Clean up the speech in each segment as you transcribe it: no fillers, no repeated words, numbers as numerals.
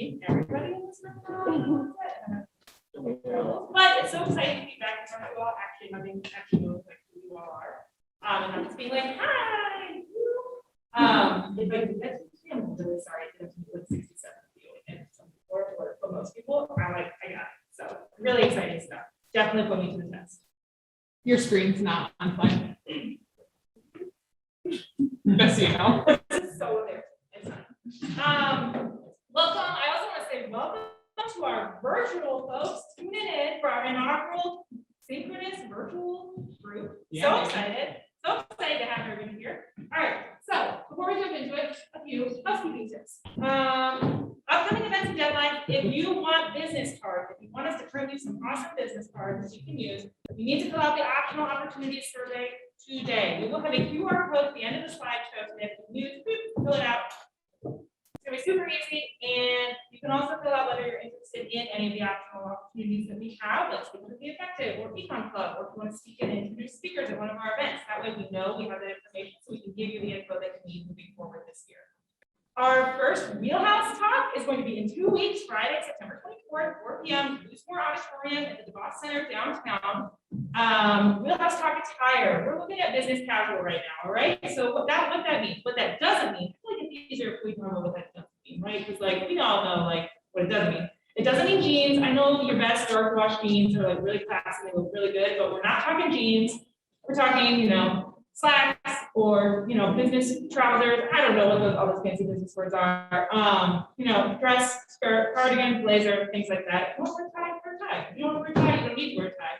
think everybody in this room. But it's so exciting to be back in front of you all, actually having actually knows like who you all are. And not just being like, hi. If I do that, I'm really sorry to like 67 of you and some people, or for most people, I'm like, I got it. So really exciting stuff. Definitely put me to the test. Your screen's not on fire. Best you know. This is so there. It's not. Welcome. I also want to say welcome to our virtual folks tuning in for our inaugural synchronous virtual group. Yeah. So excited to have everyone here. All right. So before we jump into it, a few housekeeping tips. Upcoming events and deadlines. If you want business cards, if you want us to print you some awesome business cards that you can use, you need to fill out the optional opportunity survey today. We will have a QR code at the end of the slideshow today. You can fill it out. It's gonna be super easy, and you can also fill out whether you're interested in any of the optional opportunities that we have, like Speak to Be Effective or Econ Club, or if you want to speak and introduce speakers at one of our events. That way we know we have that information, so we can give you the info that you need moving forward this year. Our first Wheelhouse Talk is going to be in 2 weeks, Friday, September 24th, 4 p.m. Lewismore Auditorium at the DeVos Center downtown. Wheelhouse Talk attire. We're looking at business casual right now, all right? So what that means, what that doesn't mean, I feel like it's easier if we know what that doesn't mean, right? Because like we all know like what it doesn't mean. It doesn't mean jeans. I know your best dark wash jeans are like really classy, they look really good, but we're not talking jeans. We're talking, slacks or business trousers. I don't know what all those fancy business words are. Dress, skirt, cardigan, blazer, things like that. If you don't wear tie, wear tie. If you don't wear tie, you don't need to wear tie.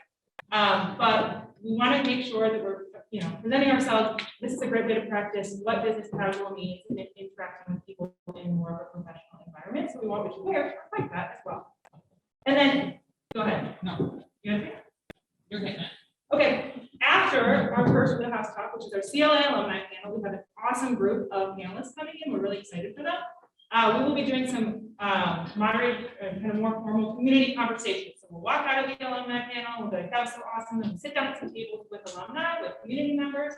But we want to make sure that we're presenting ourselves. This is a great way to practice what business casual means and interacting with people in more of a professional environment. So we want what you wear like that as well. And then go ahead. No, You okay? you're getting it. Okay, after our first Wheelhouse Talk, which is our CLA alumni panel, we have an awesome group of panelists coming in. We're really excited for them. We will be doing some moderated, kind of more formal community conversations. So we'll walk out of the alumni panel, we'll be like, that was so awesome, and we'll sit down at some tables with alumni, with community members,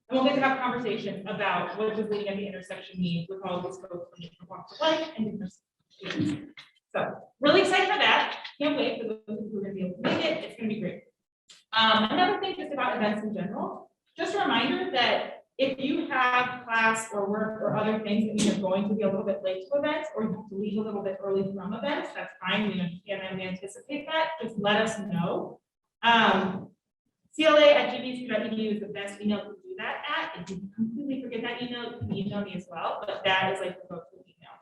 and we'll get to have a conversation about what does leading at the intersection mean with all these folks from different walks of life and different students. So really excited for that. Can't wait for those who are going to be able to make it. It's going to be great. Another thing just about events in general, just a reminder that if you have class or work or other things that mean you're going to be a little bit late to events, or you have to leave a little bit early from events, that's fine. We understand and we anticipate that. Just let us know. CLA@gbcu.edu is the best email to do that at. If you completely forget that email, you can email me as well, but that is like the go-to email.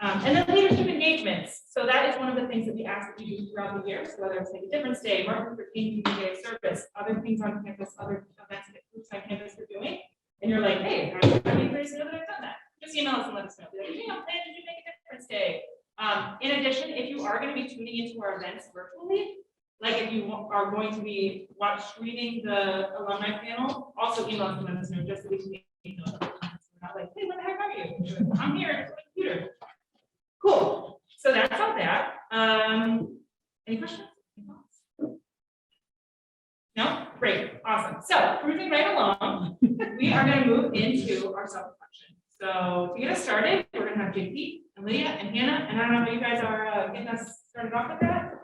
And then leadership engagements. So that is one of the things that we ask that you do throughout the year. So whether it's like a Difference Day, Martin Luther King Community Day of Service, other things on campus, other events that groups on campus are doing, and you're like, hey, I'd be curious to know that I've done that. Just email us and let us know. Be like, hey, I'm planning to make a Difference Day. In addition, if you are going to be tuning into our events virtually, like if you are going to be streaming the alumni panel, also email us and let us know just so we can know. We're not like, hey, where the heck are you? I'm here at the computer. Cool. So that's all that. Any questions? No? Great. Awesome. So moving right along, we are going to move into our self-reflection. So to get us started, we're going to have JP and Lydia and Hannah. And I don't know if you guys are getting us started off with that.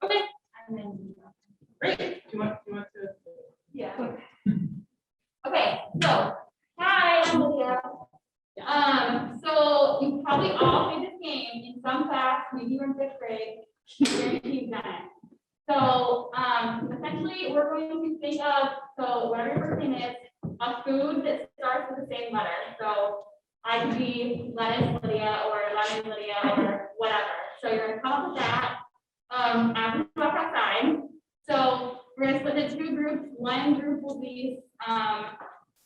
Okay. Great. Do you want to? Yeah. Okay. So, hi, I'm Lydia. So you probably all played this game in some class, maybe you were in 5th grade, you've done it. So essentially we're going to think of, so whatever your first name is, a food that starts with the same letter. So I could be lettuce Lydia or lemon Lydia or whatever. So you're gonna come up with that as we walk outside. So we're gonna split into 2 groups. One group will be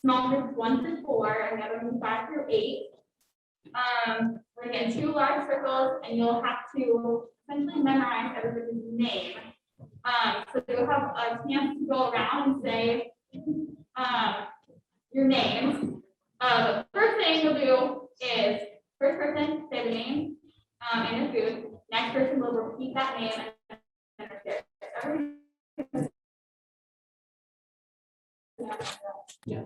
small groups 1 through 4, and the other one 5 through 8. We're gonna get 2 large circles, and you'll have to essentially memorize everybody's name. So you'll have a chance to go around and say your names. The first thing you'll do is first person say the name and the food. Next person will repeat that name and yeah.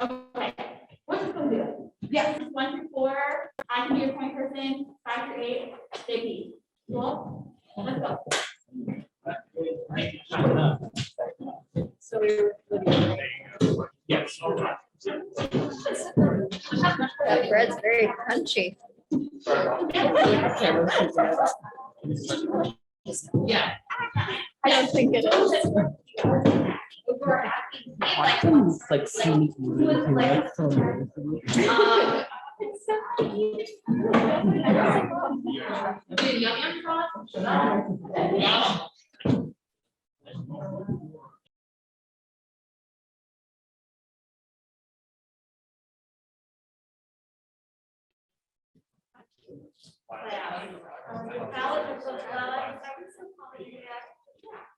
Okay. What's this going to do? Yes, 1 through 4, I can be your point person, 5 through 8, JP. Cool? Let's go. So we're. Yes. That bread's very crunchy. Yeah. I don't think it is. It's like sneaky. Yeah.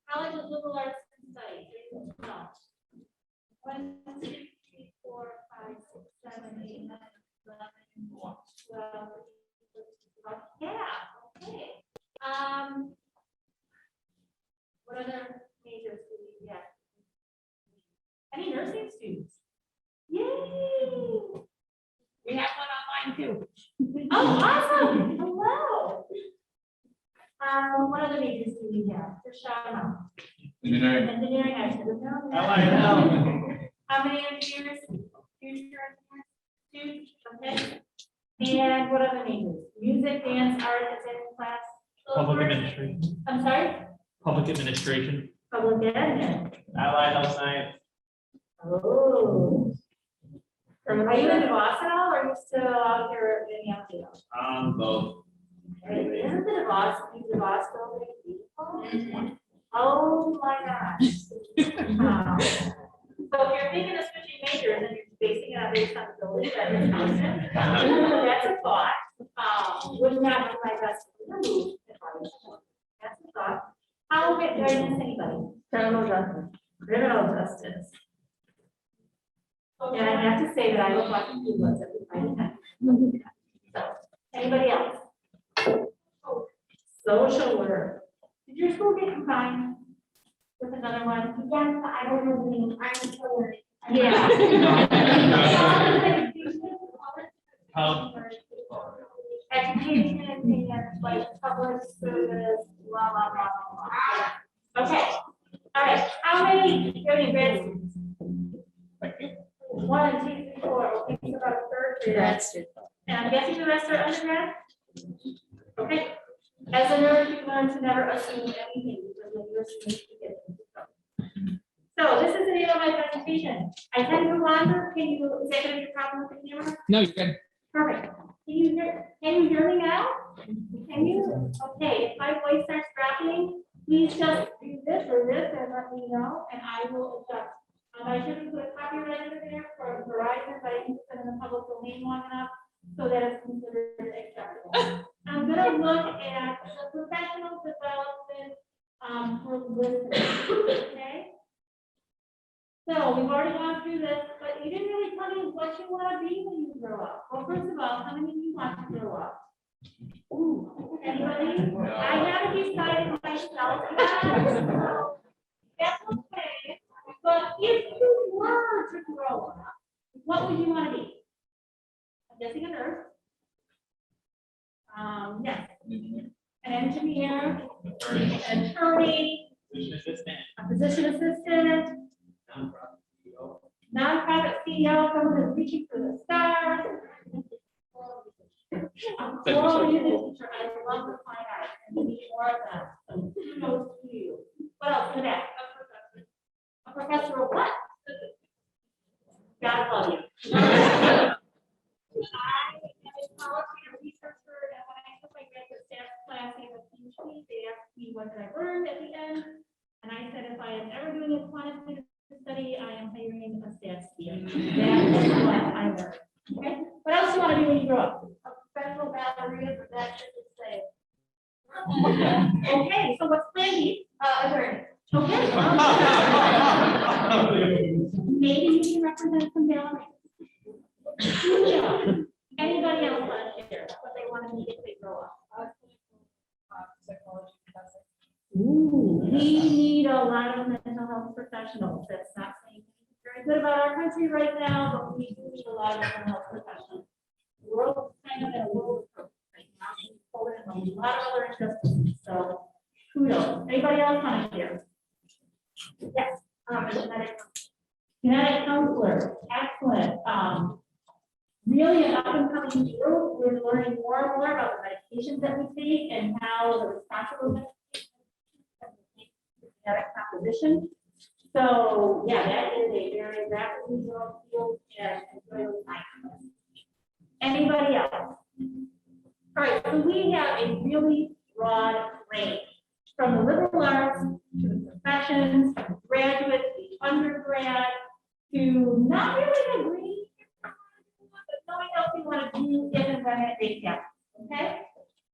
College of Liberal Arts and Studies. No. 1, 2, 3, 4, 5, 6, 7, 8, 9, 11, 12. Yeah, okay. What other majors do we get? Any nursing students? Yay! We have one online too. Oh, awesome. Hello. What other majors do we have? Just shout them out. Engineering. Engineering, I should have known that. I know. How many engineers? Future engineers? 2, okay. And what other majors? Music, dance, art, is in class? Public administration. I'm sorry? Public administration. Public ed. Allied health science. Oh. Are you in Devos at all, or are you still out here in Yamhill? Both. Isn't the Devos building beautiful? Oh my gosh. Wow. So if you're thinking of switching majors and you're basing it on based on the building, that is awesome. That's a thought. Would not be my best move. That's a thought. How will get guidance anybody? Criminal justice. Criminal justice. And I have to say that I was watching two books every time. So, anybody else? Social work. Did your school get combined with another one? Yes, I don't know the name. I'm sure. Yeah. Education and like public service, blah, blah, blah, blah. Okay. All right. How many grade students? 1, 2, 3, 4. Okay, so about a third grade. That's it. And I'm guessing the rest are undergrad? Okay. As a nerd, you learn to never assume anything because when you're assuming, you get it. So this is the name of my presentation. I tend to wander. Can you, is that going to be a problem with the camera? No, you're good. Perfect. Can you hear me now? Can you? Okay, if my voice starts dropping, please just do this or this and let me know, and I will adjust. I should put a copyright in there for Verizon, but I think it's in the public domain long enough so that it's considered acceptable. I'm gonna look at the professional development for listeners, okay? So we've already gone through this, but you didn't really tell me what you want to be when you grow up. Well, first of all, how many of you want to grow up? Ooh, anybody? I haven't decided myself yet, so that's okay. But if you were to grow up, what would you want to be? I'm guessing a nurse. Yes. An engineer, an attorney, a physician assistant, nonprofit CEO, someone who's reaching for the stars. Oral music teacher, I love the fine arts, and we need more of that. So kudos to you. What else is that? A professor of what? God love you. I am a qualified researcher, and when I took my graduate staff class, they asked me what did I learn at the end, and I said if I am ever doing a quantitative study, I am hiring a stats student. That is what I learned. Okay. What else do you want to be when you grow up? A professional ballerina, but that should say. Okay, so what's Brandy? Attorney. Okay. Maybe you can represent some ballerinas. Anybody else want to share what they want to be if they grow up? Ooh, we need a lot of mental health professionals. That's not saying very good about our country right now, but we do need a lot of mental health professionals. kind of in a world of purpose right now. She's pulling in a lot of other interests, so kudos. Anybody else want to share? Yes, genetic counselor, excellent. Really an up and coming field. We're learning more and more about the medications that we take and how the responsible genetic composition. So yeah, that is a very rapidly growing field and really nice. Anybody else? All right, so we have a really broad range from the liberal arts to the professions, from graduate to undergrad to not really agree, but knowing what we want to do if and when it makes sense. Okay?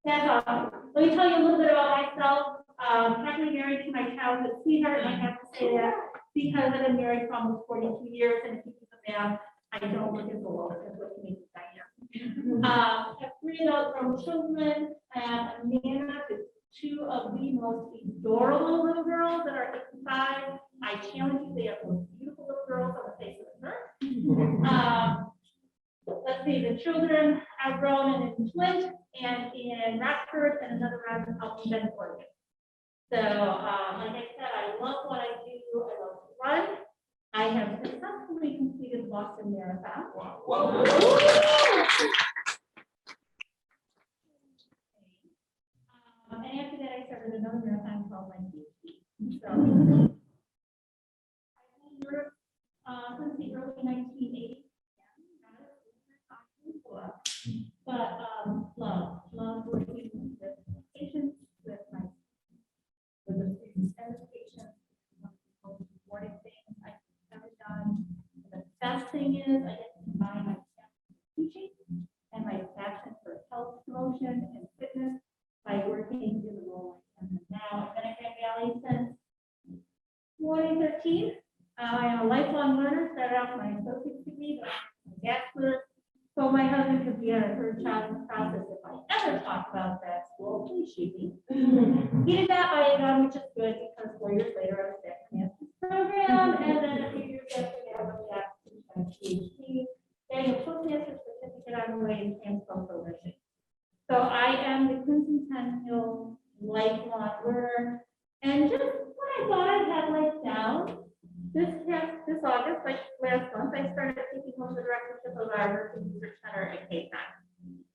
That's awesome. Let me tell you a little bit about myself. Happily married to my childhood sweetheart, and I have to say that because I've been married for almost 42 years, and if you do the math, I don't look as old as what you make me say. Have 3 adult grown children, and Amanda is 2 of the most adorable little girls that are 55. I challenge you, they are the most beautiful little girls on the face of the earth. Let's see, the children are grown in Flint and in Rockford and another one out in Bend, Oregon. So, like I said, I love what I do. I love to run. I have successfully completed the Boston Marathon. And after that, I started another marathon called my PhD. So, I've worked since the early 1980s. But love working with patients, with the students and the patients, most rewarding things I've ever done. The best thing is I get to combine my teaching and my passion for health promotion and fitness by working in the role I'm in now. I've been at Grand Valley since 2013. I am a lifelong learner, started off my associate's degree, but my bachelor's. So my husband could be on a third child in the process if I ever talk about that school, please shoot me. He did not buy it on, which is good because 4 years later I was back in the master's program, and then a few years after that I went back to my PhD, getting a postmaster's certificate on the way in transplant program. So I am the Crimson Centennial lifelong learner, and just when I thought I had life down, this August, like last month, I started taking home the directorship of our nursing research center at Cape Cod.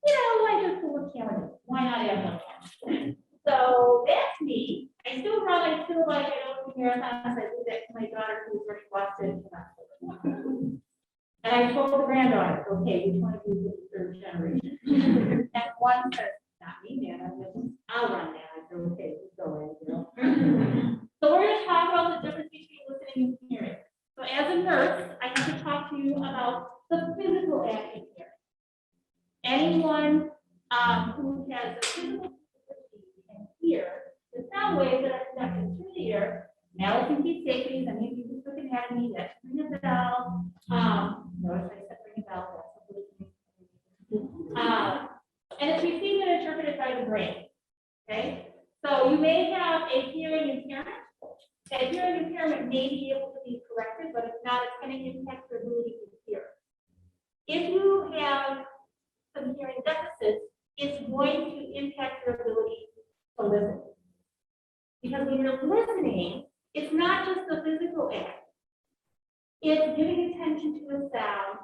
You know, I just full of challenges. Why not have one? So that's me. I still run. I still like. I don't do marathons. I do that to my daughter who's already lost it. And I told the granddaughter, okay, which one of you is the third generation? And one said, not me, man. I'll run that. I said, okay, let's go. You know. So we're going to talk about the difference between listening and hearing. So as a nurse, I have to talk to you about the physical act of hearing. Anyone who has a physical ability can hear the sound waves that are connected through the ear. Now it's in key safety. I mean, you just look at me. That's ring a bell. Notice I said ring a bell. And it's received and interpreted by the brain. Okay. So you may have a hearing impairment. That hearing impairment may be able to be corrected, but if not, it's going to impact your ability to hear. If you have some hearing deficits, it's going to impact your ability to listen. Because when you're listening, it's not just the physical act. It's giving attention to a sound,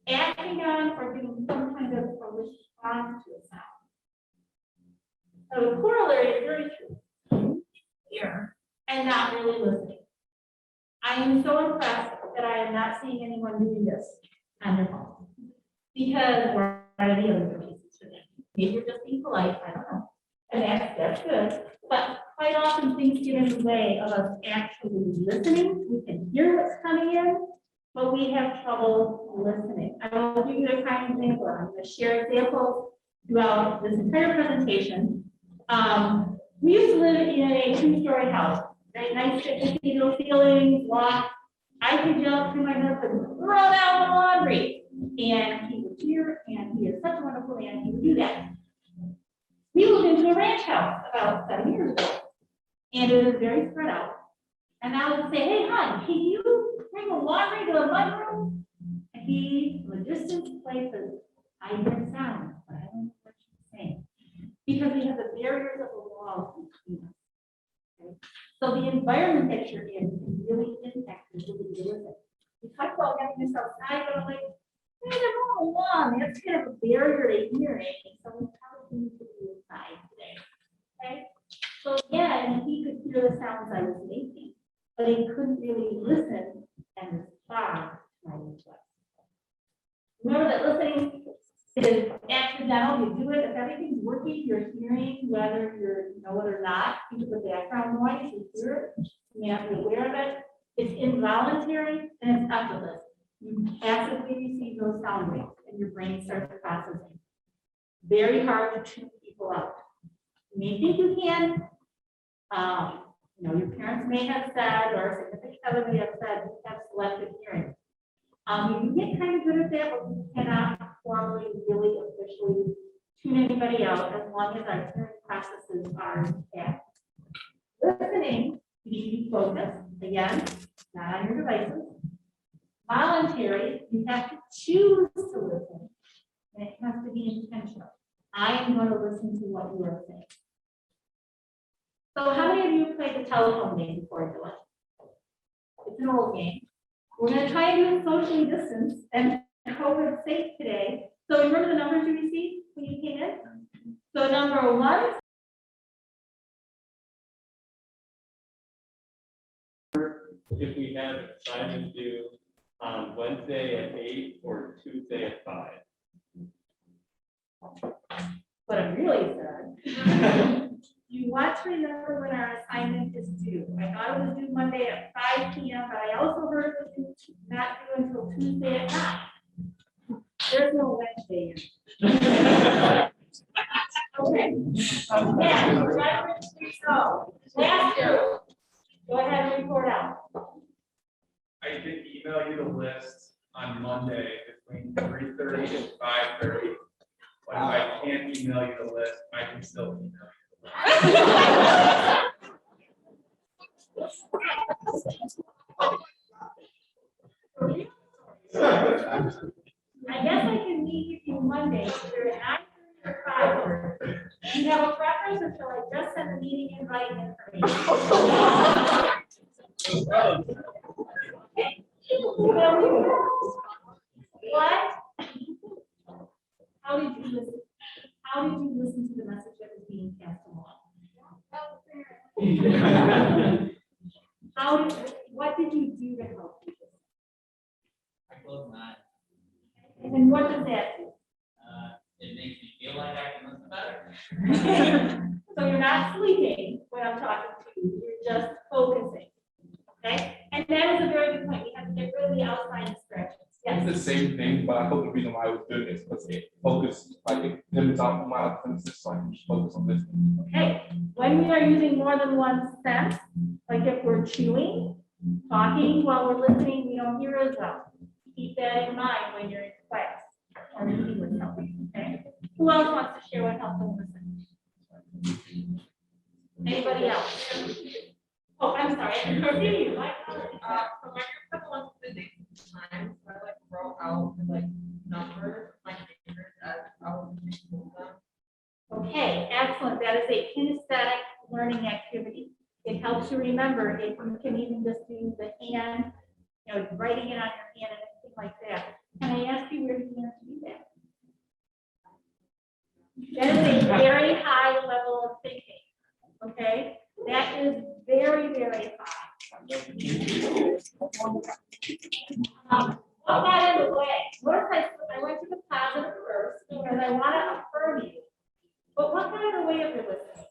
acting on or giving some kind of a response to a sound. So the corollary is very true. Here. And not really listening. I am so impressed that I am not seeing anyone doing this on their phone. Because where are the other pieces for them? Maybe you're just being polite, I don't know. And that's good. But quite often things get in the way of us actually listening. We can hear what's coming in, but we have trouble listening. I will give you a kind example. I'm going to share examples throughout this entire presentation. We used to live in a 2-story house. Very nice, cathedral ceilings, loft. I could yell to my husband, throw down the laundry. And he would hear, and he is such a wonderful man, he would do that. We moved into a ranch house about 7 years ago. And it was very spread out. And I would say, hey, hon, can you bring the laundry to the mudroom? And he, from a distant place, says, I hear sound, but I don't environment that you're in can really impact the ability to listen. We talk about having this outside, but I'm like, hey, they're all along, that's kind of a barrier to hearing, so we probably need to be inside today. Okay, so yeah, and he could hear the sounds I was making, but he couldn't really listen and respond to my request. Remember that listening is accidental, you do it, if everything's working, you're hearing, whether you know it or not, think of the background noise, you hear it, you may not be aware of it, it's involuntary and it's effortless. You passively receive those sound waves and your brain starts processing. Very hard to tune people out. You may think you can, you know, your parents may have said, or a significant other may have said, you have selective hearing. You can get kind of good at that, but you cannot formally, really officially tune anybody out as long as our hearing processes are intact. Listening, you need to be focused, again, not on your devices. Voluntary, you have to choose to listen, and it has to be intentional. I am going to listen to what you are saying. So how many of you played the telephone game before, Dylan? It's an old game. We're going to try and do it socially distanced and COVID safe today. So remember the numbers you received when you came in? So number 1. If we have an assignment due on Wednesday at 8 or Tuesday at 5. What I really said. You want to remember when our assignment is due. I thought it was due Monday at 5 p.m., but I also heard it was not due until Tuesday at 9. There's no Wednesday. Okay. Yeah, reference to so. Last year. Go ahead and report out. I did email you the list on Monday between 3:30 and 5:30. But if I can't email you the list, I can still email you. I guess I can meet with you Monday, either at 9:30 or 5:30. Do you have a preference, or shall I just send the meeting invite information? What? How did you listen? How did you listen to the message that was being passed along? What did you do to help people? I close my eyes. And what does that do? It makes me feel like I can listen better. So you're not sleeping when I'm talking to you, you're just focusing. Okay? And that is a very good point. We have to get rid of the outside distractions. It's Yes. the same thing, but I hope the reason why I was doing it is because it focused, like it limits out my emphasis, so I can just focus on listening. Okay. When we are using more than one sense, like if we're chewing, talking while we're listening, we don't hear as well. Keep that in mind when you're in class or meeting with somebody. Okay? Who else wants to share what helped them listen? Anybody else? Oh, I'm sorry. I didn't see you. My apologies. So when you're couple of physics times, I like wrote out like numbers, my fingers as I was making them. Okay, excellent. That is a kinesthetic learning activity. It helps you remember. If you can even just do the hand, you know, writing it on your hand and anything like that. Can I ask you where you learned to do that? That is a very high level of thinking. Okay, that is very, very high. What got in the way? What if I went to the positive first because I want to affirm you? But what got in the way of your listening?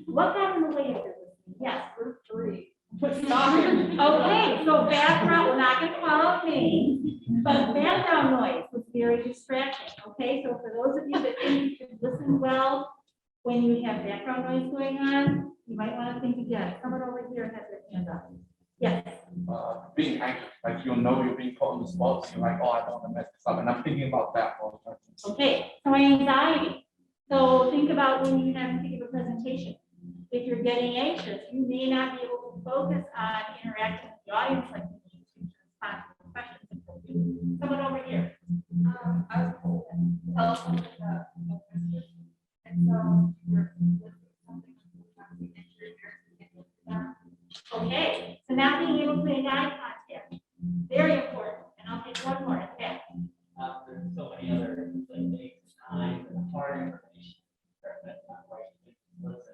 What got in the way of your listening? Yes, group 3. Okay, so background, we're not going to call out names, but background noise was very distracting. Okay, so for those of you that think you can listen well when you have background noise going on, you might want to think again. Someone over here has their hand up. Yes. Being anxious, like you'll know you're being put on the spot, so you're like, oh, I don't want to mess this up, and I'm thinking about that all the time. Okay, so anxiety. So think about when you have to give a presentation. If you're getting anxious, you may not be able to focus on interacting with the audience like you need to respond to questions. Someone over here. I was told that telephone is a no question. And so you're listening to something. making eye contact, very important, and I'll take one more, okay? There's so many other like dates, times, and hard information. That's not why you should listen.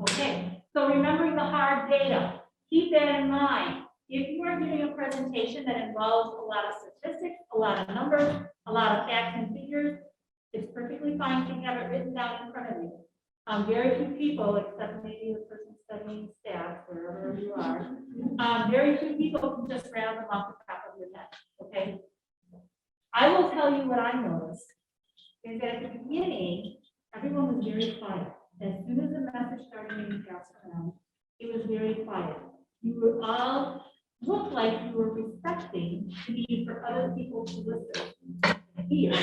Okay, so remembering the hard data, keep that in mind. If you are giving a presentation that involves a lot of statistics, a lot of numbers, a lot of facts and figures, it's perfectly fine to have it written down in front of you. Very few people, except maybe the person studying stats, wherever you are, very few people can just round them off the top of your head, okay? I will tell you what I noticed, is that at the beginning, everyone was very quiet. As soon as the message started being passed around, it was very quiet. You were all looked like you were respecting the need for other people to listen and hear.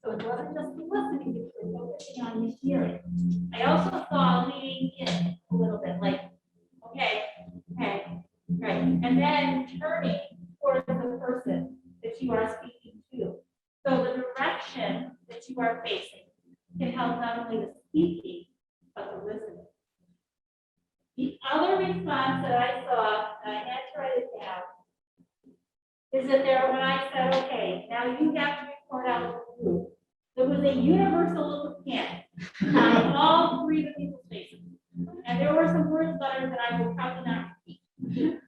So it wasn't just the listening, but you were focusing on the hearing. I also saw leading in a little bit, like, okay, right. And then turning towards the person that you are speaking to. So the direction that you are facing can help not only the speaking, but the listening. The other response that I saw, and I had to write it down, is that there, when I said, okay, now you have to report out to the group, there was a universal look of panic on all three of the people's faces. And there were some words letters that I will probably not repeat.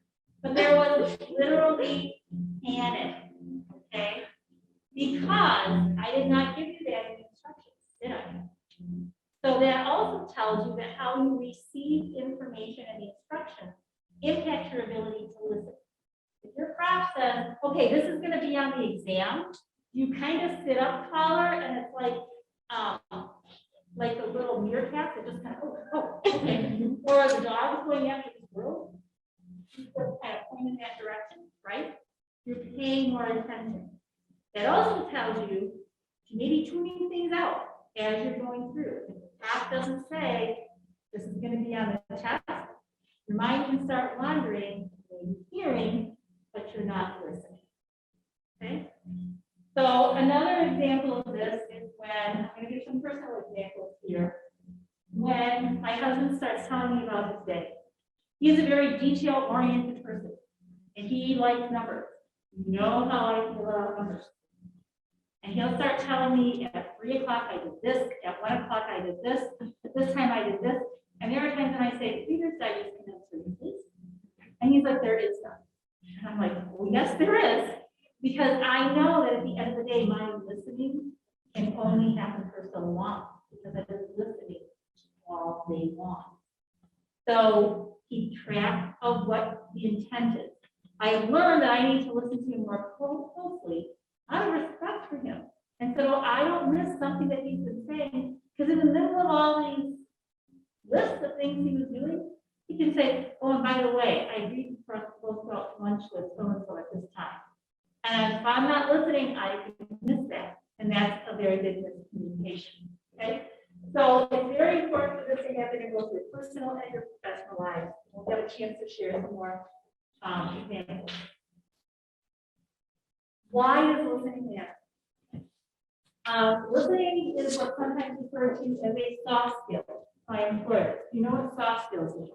But there was literally panic, okay? Because I did not give you that in instructions, did I? So that also tells you that how you receive information and the instructions impacts your ability to listen. If your prof says, okay, this is gonna be on the exam, you kind of sit up taller and it's like the little meerkats that just kind of, oh, okay. Or the dog is going after this girl, you just kind of point in that direction, right? You're paying more attention. That also tells you to maybe tuning things out as you're going through. If the prof doesn't say, this is gonna be on the test, your mind can start wandering, maybe hearing, but you're not listening, okay? So another example of this is when, I'm gonna give some personal examples here. When my husband starts telling me about his day, he's a very detail-oriented person, and he likes numbers. You know how I feel about numbers. And he'll start telling me at 3 o'clock I did this, at 1 o'clock I did this, at this time I did this. And there are times when I say, Peter, I just can answer this. And he's like, there is none. And I'm like, well, yes, there is. Because I know that at the end of the day, my listening can only happen for so long because I was listening all day long. So keep track of what the intent is. I have learned that I need to listen to him more closely out of respect for him. And so I don't miss something that he's been saying, because in the middle of all these lists of things he was doing, he can say, oh, and by the way, I agreed for us to go out to lunch with so-and-so at this time. And if I'm not listening, I can miss that. And that's a very big miscommunication, okay? So it's very important for this to happen in both your personal and your professional lives. We'll get a chance to share some more examples. Why does listening matter? Listening is what's sometimes referred to as a soft skill by employers. You know what soft skills is?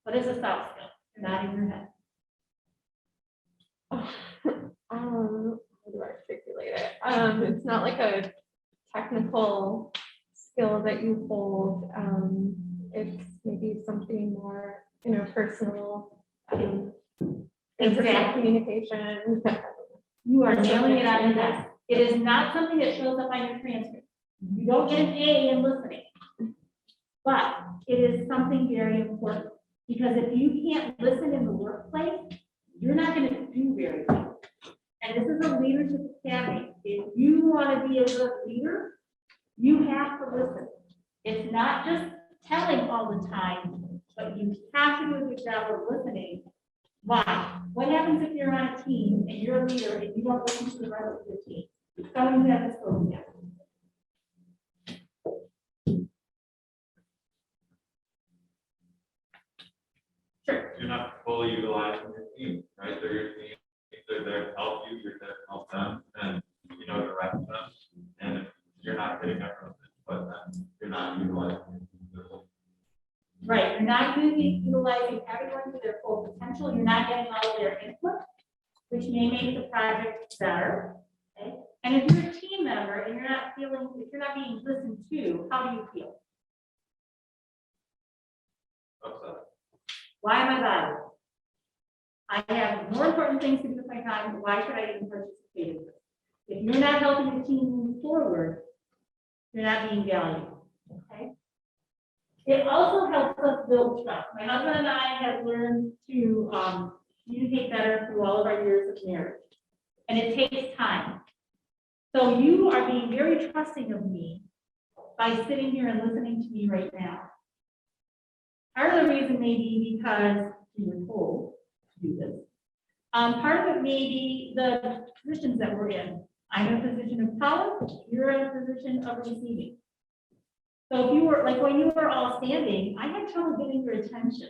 What is a soft skill? You're nodding your head. How do I articulate it? It's not like a technical skill that you hold. It's maybe something more interpersonal, interpersonal communication. You are nailing it on the head. It is not something that shows up on your transcript. You don't get an A in listening. But it is something very important, because if you can't listen in the workplace, you're not going to do very well. And this is a leadership academy. If you want to be a good leader, you have to listen. It's not just telling all the time, but you have to do a good job of listening. Why? What happens if you're on a team and you're a leader and you don't listen to the rest of your team? Someone who has a slow down. Sure. You're not fully utilizing your team, right? They're your team. If they're there to help you, you're there to help them, and you know, direct them. And if you're not getting everyone's input, then you're not utilizing it. Right, you're not utilizing every potential, you're not getting all of their input, which may make the project better. Okay? And if you're a team member and you're not feeling, if you're not being listened to, how do you feel? Why am I bothered? I have more important things to do with my time. Why should I even participate in this? If you're not helping the team move forward, you're not being valued. Okay? It also helps us build trust. My husband and I have learned to communicate better through all of our years of marriage. And it takes time. So you are being very trusting of me by sitting here and listening to me right now. Part of the reason may be because you were told to do this. Part of it may be the positions that we're in. I'm in a position of power, you're in a position of receiving. So if you were, like when you were all standing, I had trouble getting your attention.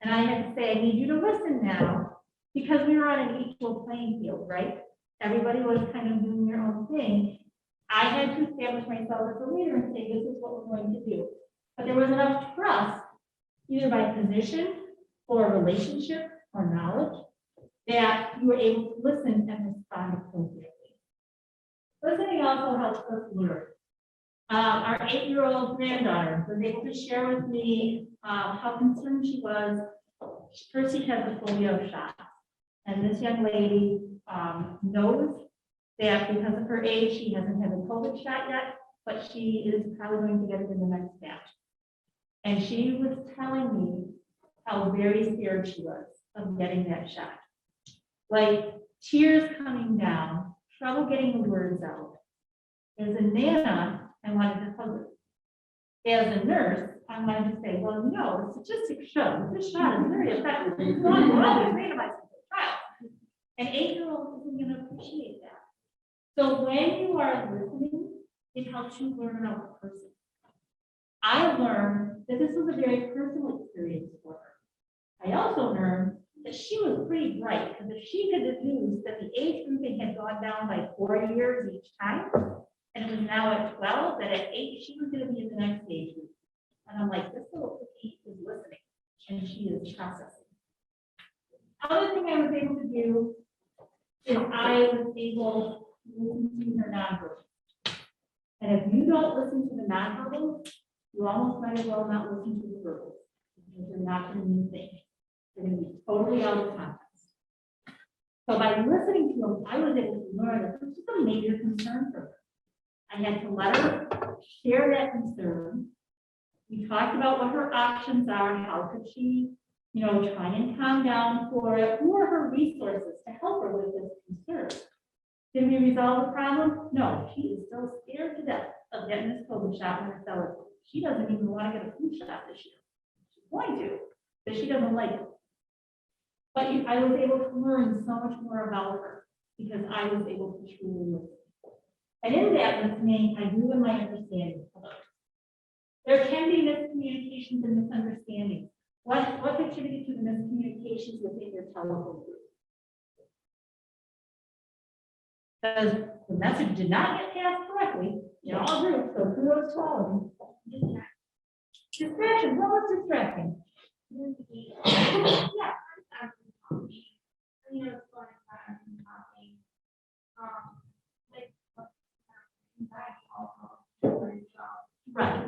And I had to say, I need you to listen now, because we were on an equal playing field, right? Everybody was kind of doing their own thing. I had to establish myself as a leader and say, this is what we're going to do. But there was enough trust, either by position or relationship or knowledge, that you were able to listen and respond appropriately. Listening also helps us learn. Our 8-year-old granddaughter was able to share with me how concerned she was. First, she has a phobia of shots. And this young lady knows that because of her age, she hasn't had a COVID shot yet, but she is probably going to get it in the next batch. And she was telling me how very scared she was of getting that shot. Like tears coming down, trouble getting the words out. As a Nana, I wanted to hug her. As a nurse, I wanted to say, well, no, statistics show this shot is very effective. It's not always randomized controlled trials. An 8-year-old isn't going to appreciate that. So when you are listening, it helps you learn about the person. I learned that this was a very personal experience for her. I also learned that she was pretty bright, because if she could deduce that the age grouping had gone down by 4 years each time, and it was now at 12, that at 8, she was going to be in the next age group. And I'm like, this little cookie is listening, and she is processing. Other thing I was able to do is I was able to listen to her nonverbal. And if you don't listen to the nonverbal, you almost might as well not listen to the verbal, because you're not going to mean things. You're going to be totally out of context. So by listening to them, I was able to learn that this is a major concern for her. I had to let her share that concern. We talked about what her options are, how could she, try and calm down for it, who are her resources to help her with this concern. Did we resolve the problem? No, she is still scared to death of getting this COVID shot when it's eligible. She doesn't even want to get a flu shot this year. She's going to, but she doesn't like it. But I was able to learn so much more about her because I was able to truly listen. And in that listening, I grew in my understanding of others. There can be miscommunications and misunderstandings. What contributed to the miscommunications within your telephone group? Because the message did not get passed correctly in all groups, so kudos to all of them. Distraction, what was distracting? Yeah. Right.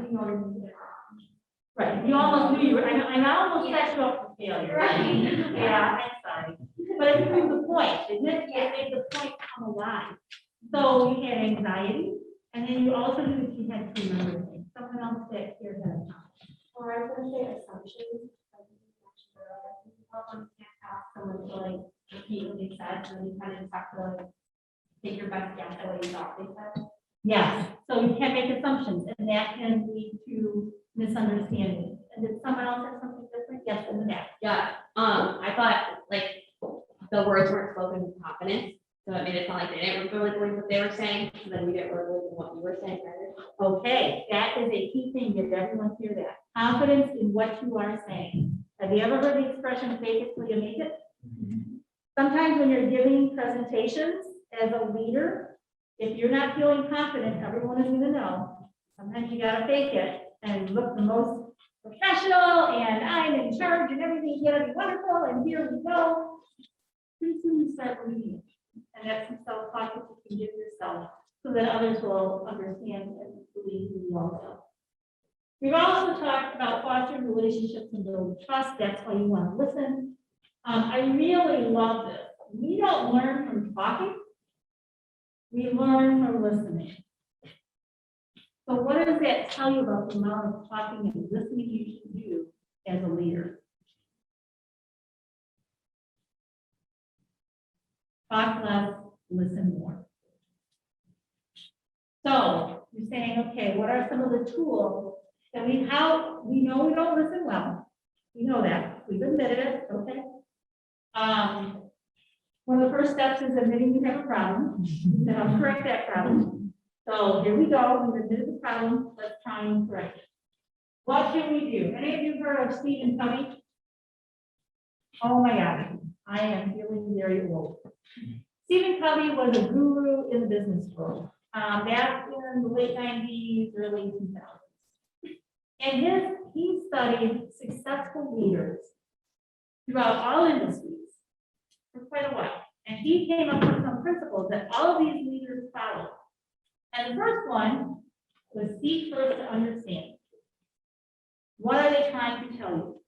Right, you almost knew you were, I almost set you up for failure. Right. Yeah, I'm sorry. But it proved the point, didn't it? It made the point come alive. So you had anxiety, and then you also knew that you had to remember things. Someone else said, here's that. Or I was gonna say assumptions. Like you mentioned earlier, someone can't ask someone to like repeat what they said, and you kind of just have to like take your best guess at what you thought they said. Yes, so you can't make assumptions, and that can lead to misunderstanding. And did someone else have something different? Yes, in the back. Yeah, I thought like the words weren't spoken with confidence, so it made it sound like they didn't really believe what they were saying, and then we didn't really believe what you were saying either. Okay, that is a key thing. Did everyone hear that? Confidence in what you are saying. Have you ever heard the expression fake it till you make it? Sometimes when you're giving presentations as a leader, if you're not feeling confident, everyone is going to know. Sometimes you got to fake it and look the most professional and I'm in charge and everything's gonna be wonderful and here we go. Pretty soon you start believing it. And that's some self-talk that you can give yourself so that others will understand and believe you also. We've also talked about fostering relationships and building trust. That's why you want to listen. I really love this. We don't learn from talking. We learn from listening. So what does that tell you about the amount of talking and listening you should do as a leader? Talk less, listen more. So you're saying, okay, what are some of the tools that we know we don't listen well. We know that. We've admitted it, okay? One of the first steps is admitting we have a problem. Then I'll correct that problem. So here we go. We've admitted the problem. Let's try and correct it. What can we do? Any of you heard of Stephen Covey? Oh my God, I am feeling very old. Stephen Covey was a guru in the business world. Back in the late 90s, early 2000s. And he studied successful leaders throughout all industries for quite a while. And he came up with some principles that all of these leaders followed. And the first one was seek first to understand. What are they trying to tell you?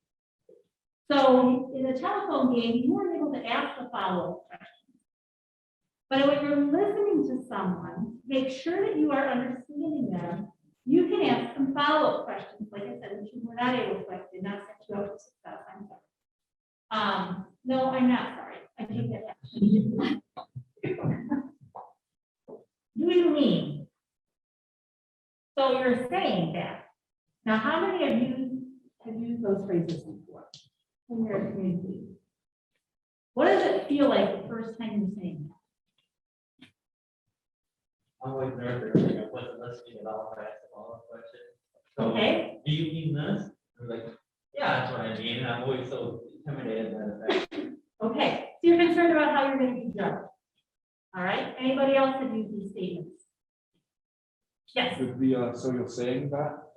So in a telephone game, you weren't able to ask the follow-up question. But when you're listening to someone, make sure that you are understanding them. You can ask some follow-up questions, like I said, which you were not able to, I did not set you up for success, I'm sorry. No, I'm not sorry, I take that back. Do you mean? So you're saying that. Now, how many of you have used those phrases before in your community? What does it feel like the first time you're saying that? I'm always nervous, like I wasn't listening at all, I asked a follow-up question. So, Okay. do you mean this? I'm like, yeah, that's what I mean, and I'm always so intimidated by the fact. Okay, so you're concerned about how you're going to be judged. All right, anybody else have used these statements? Yes. With the, so you're saying that,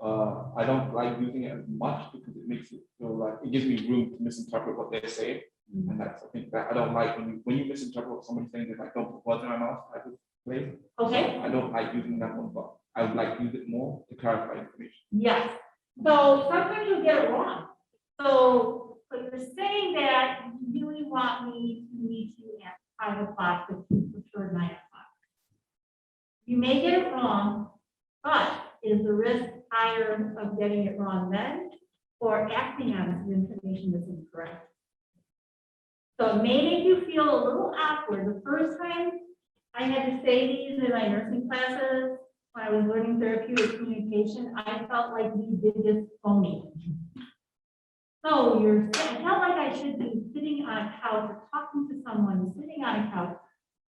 I don't like using it as much because it makes it feel like, it gives me room to misinterpret what they're saying. And that's, I think that I don't like when you misinterpret what somebody's saying, they're like, don't put words in my mouth, I would play. Okay. I don't like using that one, but I would like to use it more to clarify information. Yes. So sometimes you'll get it wrong. So you're saying that you really want me to meet you at 5 o'clock, but you prefer 9 o'clock. You may get it wrong, but is the risk higher of getting it wrong then or acting on the information that's incorrect? So it may make you feel a little awkward. The first time I had to say these in my nursing classes, when I was learning therapeutic communication, I felt like we did this phony. So I felt like I should be sitting on a couch or talking to someone sitting on a couch.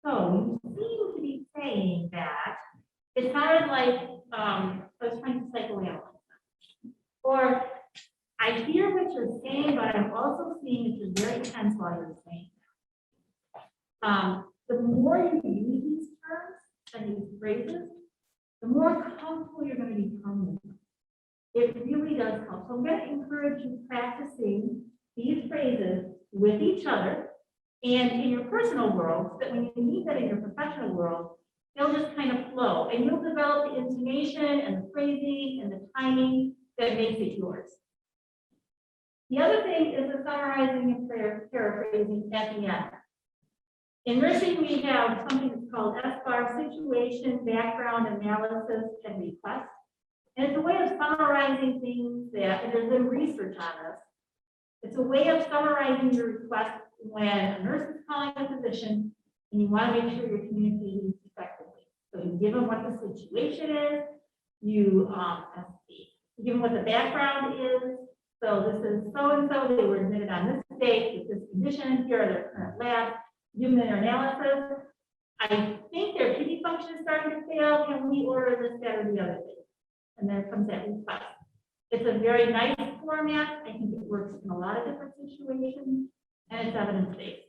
So you seem to be saying that. It sounded like I was trying to psychoanalyze. Or I hear what you're saying, but I'm also seeing that you're very tense while you're saying that. The more you use these terms and these phrases, the more comfortable you're going to become with them. It really does help. So I'm going to encourage you practicing these phrases with each other and in your personal world, so that when you need that in your professional world, they'll just kind of flow and you'll develop the intonation and the phrasing and the timing that makes it yours. The other thing is the summarizing and paraphrasing at the end. In nursing, we have something that's called SBAR, situation, background, analysis, and request. And it's a way of summarizing things that, and there's been research on this. It's a way of summarizing your request when a nurse is calling a physician and you want to make sure you're communicating effectively. So you give them what the situation is, you give them what the background is. So this is so-and-so, they were admitted on this date with this condition, here are their current labs, give them their analysis. I think their kidney function is starting to fail, can we order this, that, or the other thing? And then comes that request. It's a very nice format. I think it works in a lot of different situations, and it's evidence-based.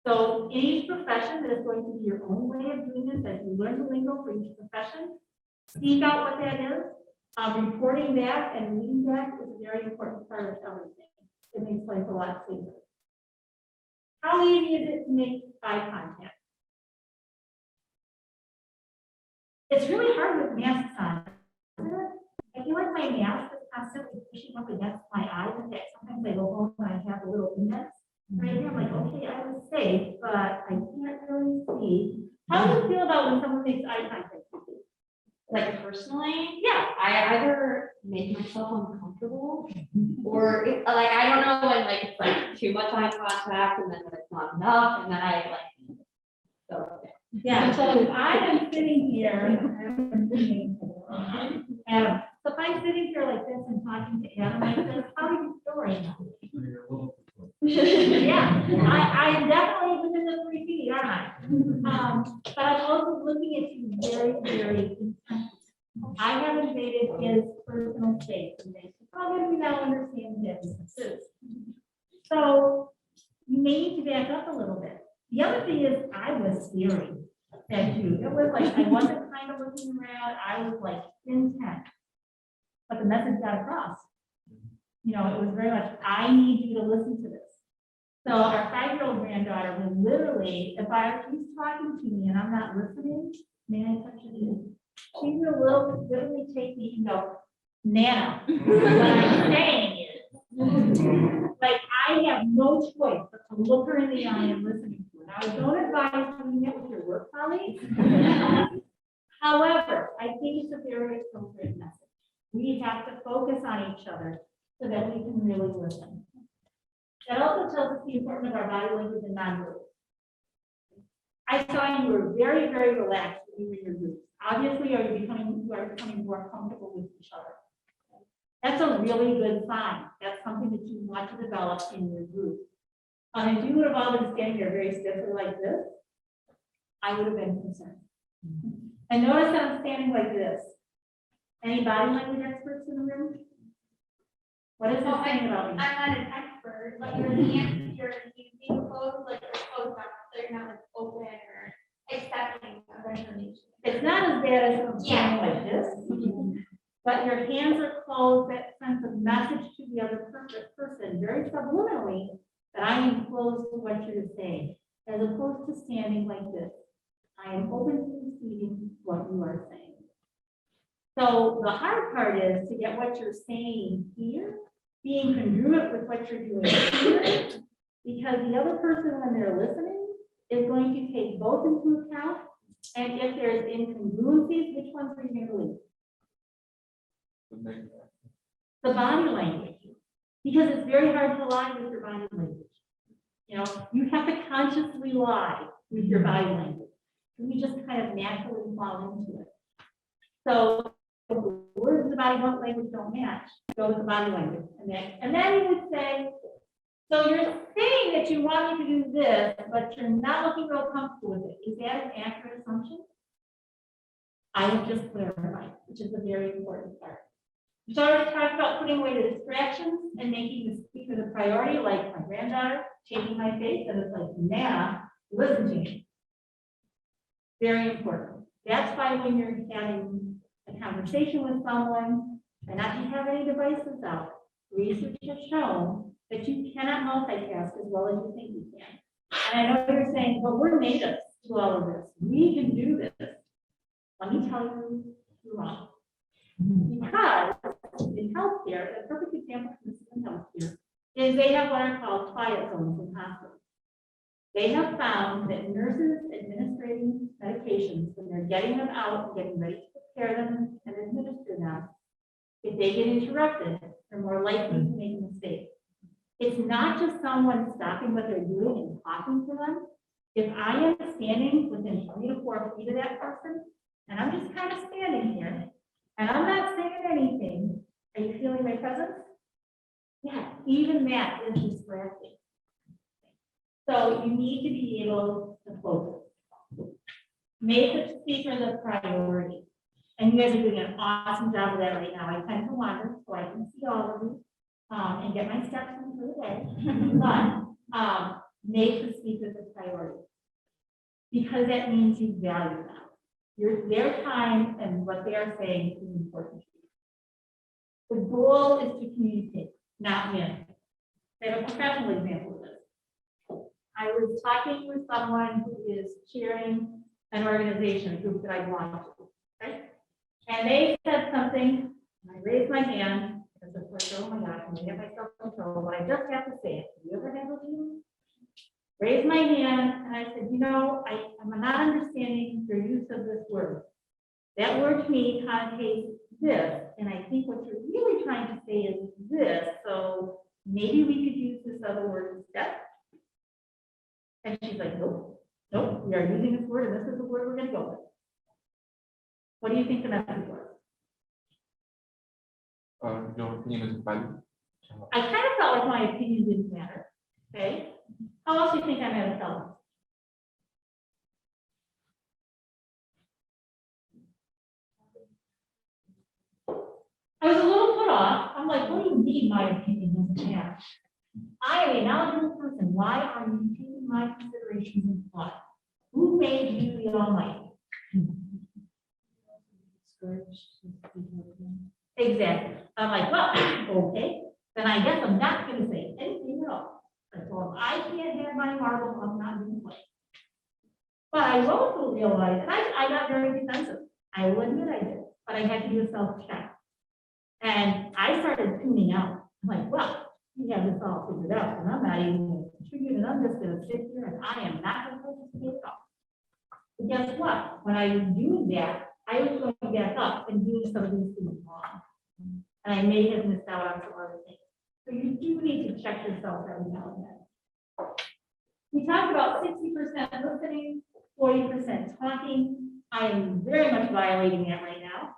So in each profession, there's going to be your own way of doing this as you learn the lingo for each profession. Seek out what that is. Reporting back and reading back is a very important part of everything. It makes life a lot safer. How easy is it to make eye contact? It's really hard with masks on. Isn't it? I feel like my mask is constantly pushing up against my eyes. In fact, sometimes I go home and I have a little index right here. I'm like, okay, I was safe, but I can't really see. How do you feel about when someone makes eye contact with you? Like personally, Yeah. I either make myself uncomfortable or like, I don't know when like it's like too much eye contact and then when it's not enough and then I like. So, Yeah, so if I am sitting here, Adam, so if I'm sitting here like this and talking to Adam like this, how do you feel right now? Yeah, I am definitely within the 3 feet, aren't I? But I'm also looking at you very, very intensely. I have invaded his personal space and they probably now understand this. So you may need to back up a little bit. The other thing is I was scary at you. It was like, I wasn't kind of looking around. I was like intense. But the message got across. You know, it was very much, I need you to listen to this. So our 5-year-old granddaughter will literally, if she's talking to me and I'm not listening, may I touch you? She will literally take me and go, Nana, what I'm saying is, like, I have no choice but to look her in the eye and listen to her. Now, I don't advise doing it with your work colleagues. However, I think it's a very appropriate message. We have to focus on each other so that we can really listen. That also tells us the importance of our body language and non-verbal. I saw you were very, very relaxed when you were in your group. Obviously, you are becoming more comfortable with each other. That's a really good sign. That's something that you want to develop in your group. If you would have all been standing there very stiffly like this, I would have been concerned. And notice that I'm standing like this. Any body language experts in the room? What is this saying about me? I'm not an expert, but your hands, you're using closed, like you're closed up, so you're not like open or accepting of information. It's not as bad as I'm standing like this, but your hands are closed. That sends a message to the other person very subliminally that I am closed to what you're saying, as opposed to standing like this. I am open to receiving what you are saying. So the hard part is to get what you're saying here, being congruent with what you're doing here, because the other person, when they're listening, is going to take both into account. And if there's incongruencies, which ones are you going to leave? The body language, because it's very hard to lie with your body language. You know, you have to consciously lie with your body language. You just kind of naturally fall into it. So if the words of the body language don't match, go with the body language. And then you would say, so you're saying that you want me to do this, but you're not looking real comfortable with it. Is that an accurate assumption? I would just clarify, which is a very important part. We already talked about putting away the distractions and making the speaker the priority, like my granddaughter taking my face, and it's like, Nana, listen to me. Very important. That's why when you're having a conversation with someone and not to have any devices out, research has shown that you cannot multitask as well as you think you can. And I know you're saying, but we're natives to all of this. We can do this. Let me tell you, you're wrong. Because in healthcare, a perfect example of this in healthcare is they have what are called quiet zones in hospitals. They have found that nurses administering medications, when they're getting them out and getting ready to prepare them and administer them, if they get interrupted, they're more likely to make a mistake. It's not just someone stopping what they're doing and talking to them. If I am standing within 3 to 4 feet of that person, and I'm just kind of standing here, and I'm not saying anything, are you feeling my presence? Yeah, even that is distracting. So you need to be able to focus. Make the speaker the priority. And you guys are doing an awesome job of that right now. I tend to wander so I can see all of you and get my steps in for the day. But make the speaker the priority. Because that means you value them. Their time and what they are saying is important. The goal is to communicate, not win. I have a professional example of this. I was talking with someone who is chairing an organization, a group that I belong to, okay? And they said something, and I raised my hand, because it's like, oh my gosh, I'm gonna get myself in trouble, but I just have to say it. Have you ever had those feelings? Raised my hand, and I said, I'm not understanding your use of this word. That word to me connotates this, and I think what you're really trying to say is this, so maybe we could use this other word instead. And she's like, nope, we are using this word, and this is the word we're gonna go with. What do you think the message was? Your opinion is valid. I kind of felt like my opinion didn't matter, okay? How else do you think I might have felt? I was a little put off. I'm like, what do you mean my opinion doesn't matter? I am a knowledgeable person. Why are you taking my considerations into thought? Who made you the Almighty? Exactly. I'm like, well, okay, then I guess I'm not gonna say anything at all. I told him, I can't have my marble, I'm not gonna play. But I also realized, and I got very defensive. I will admit I did, but I had to do a self-check. And I started tuning out. I'm like, well, we have this all figured out, and I'm not even gonna contribute, and I'm just gonna sit here, and I am not gonna participate at all. But guess what? When I was doing that, I was going back up and doing some of these things wrong. And I may have missed out on some other things. So you do need to check yourself every now and then. We talked about 60% listening, 40% talking. I am very much violating that right now.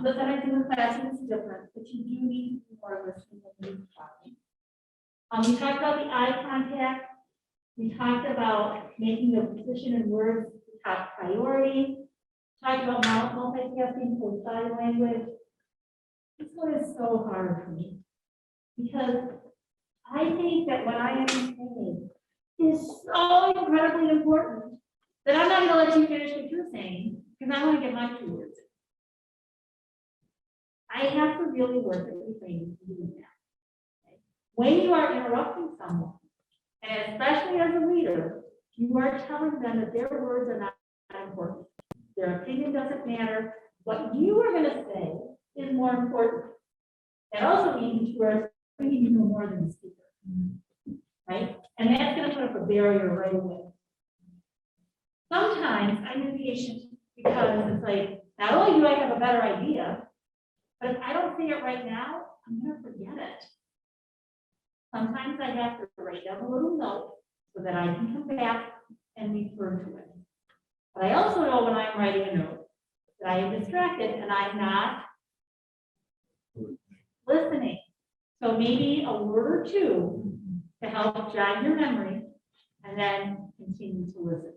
The sometimes in the classroom is different, but you do need to do more listening than you talking. We talked about the eye contact. We talked about making the position and words the top priority. Talked about multitasking for body language. This one is so hard for me because I think that what I am saying is so incredibly important that I'm not going to let you finish what you're saying because I want to get my 2 words. I have to really work at refraining from doing that. Okay? When you are interrupting someone, and especially as a leader, you are telling them that their words are not important. Their opinion doesn't matter. What you are going to say is more important. That also means you are speaking to know more than the speaker, right? And that's going to put up a barrier right away. Sometimes I'm impatient because it's like, not only do I have a better idea, but if I don't say it right now, I'm going to forget it. Sometimes I have to write down a little note so that I can come back and refer to it. But I also know when I'm writing a note that I am distracted and I'm not listening. So maybe a word or two to help jog your memory and then continue to listen.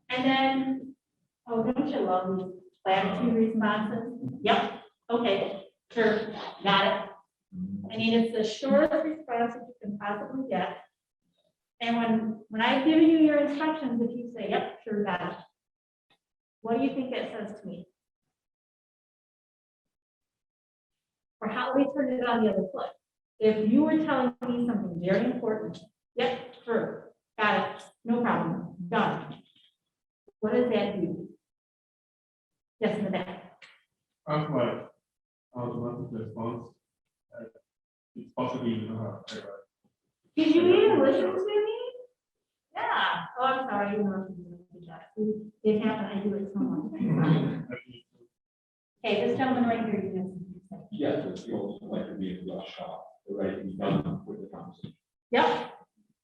And then, oh, don't you love these platitude responses? Yep, okay, sure, got it. I mean, it's the shortest response that you can possibly get. And when I've given you your instructions, if you say, yep, sure, got it. What do you think that says to me? Or how we turn it on the other foot. If you were telling me something very important, yep, sure, got it, no problem, done. What does that do? Yes, in the back. I was like, automatic response. It's possibly, Did you even listen to me? Yeah. Oh, I'm sorry. You know, it happened. I do it so much. Okay, this gentleman right here. You have something to say. Yes, it's also like to be a shop, right, to be done with the conversation. Yep,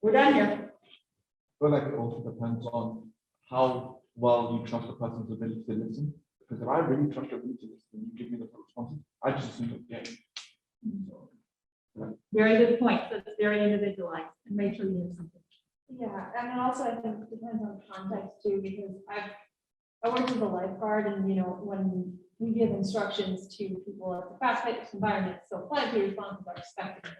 we're done here. But like it also depends on how well you trust the person's ability to listen. Because if I really trust your ability to listen, you give me the responses, I just assume that, yeah. So, Very good point. So it's very individualized and make sure you have something. Yeah, and also I think it depends on context too, because I worked as a lifeguard and, when we give instructions to people at the fast-paced environment, so plenty responses are expected.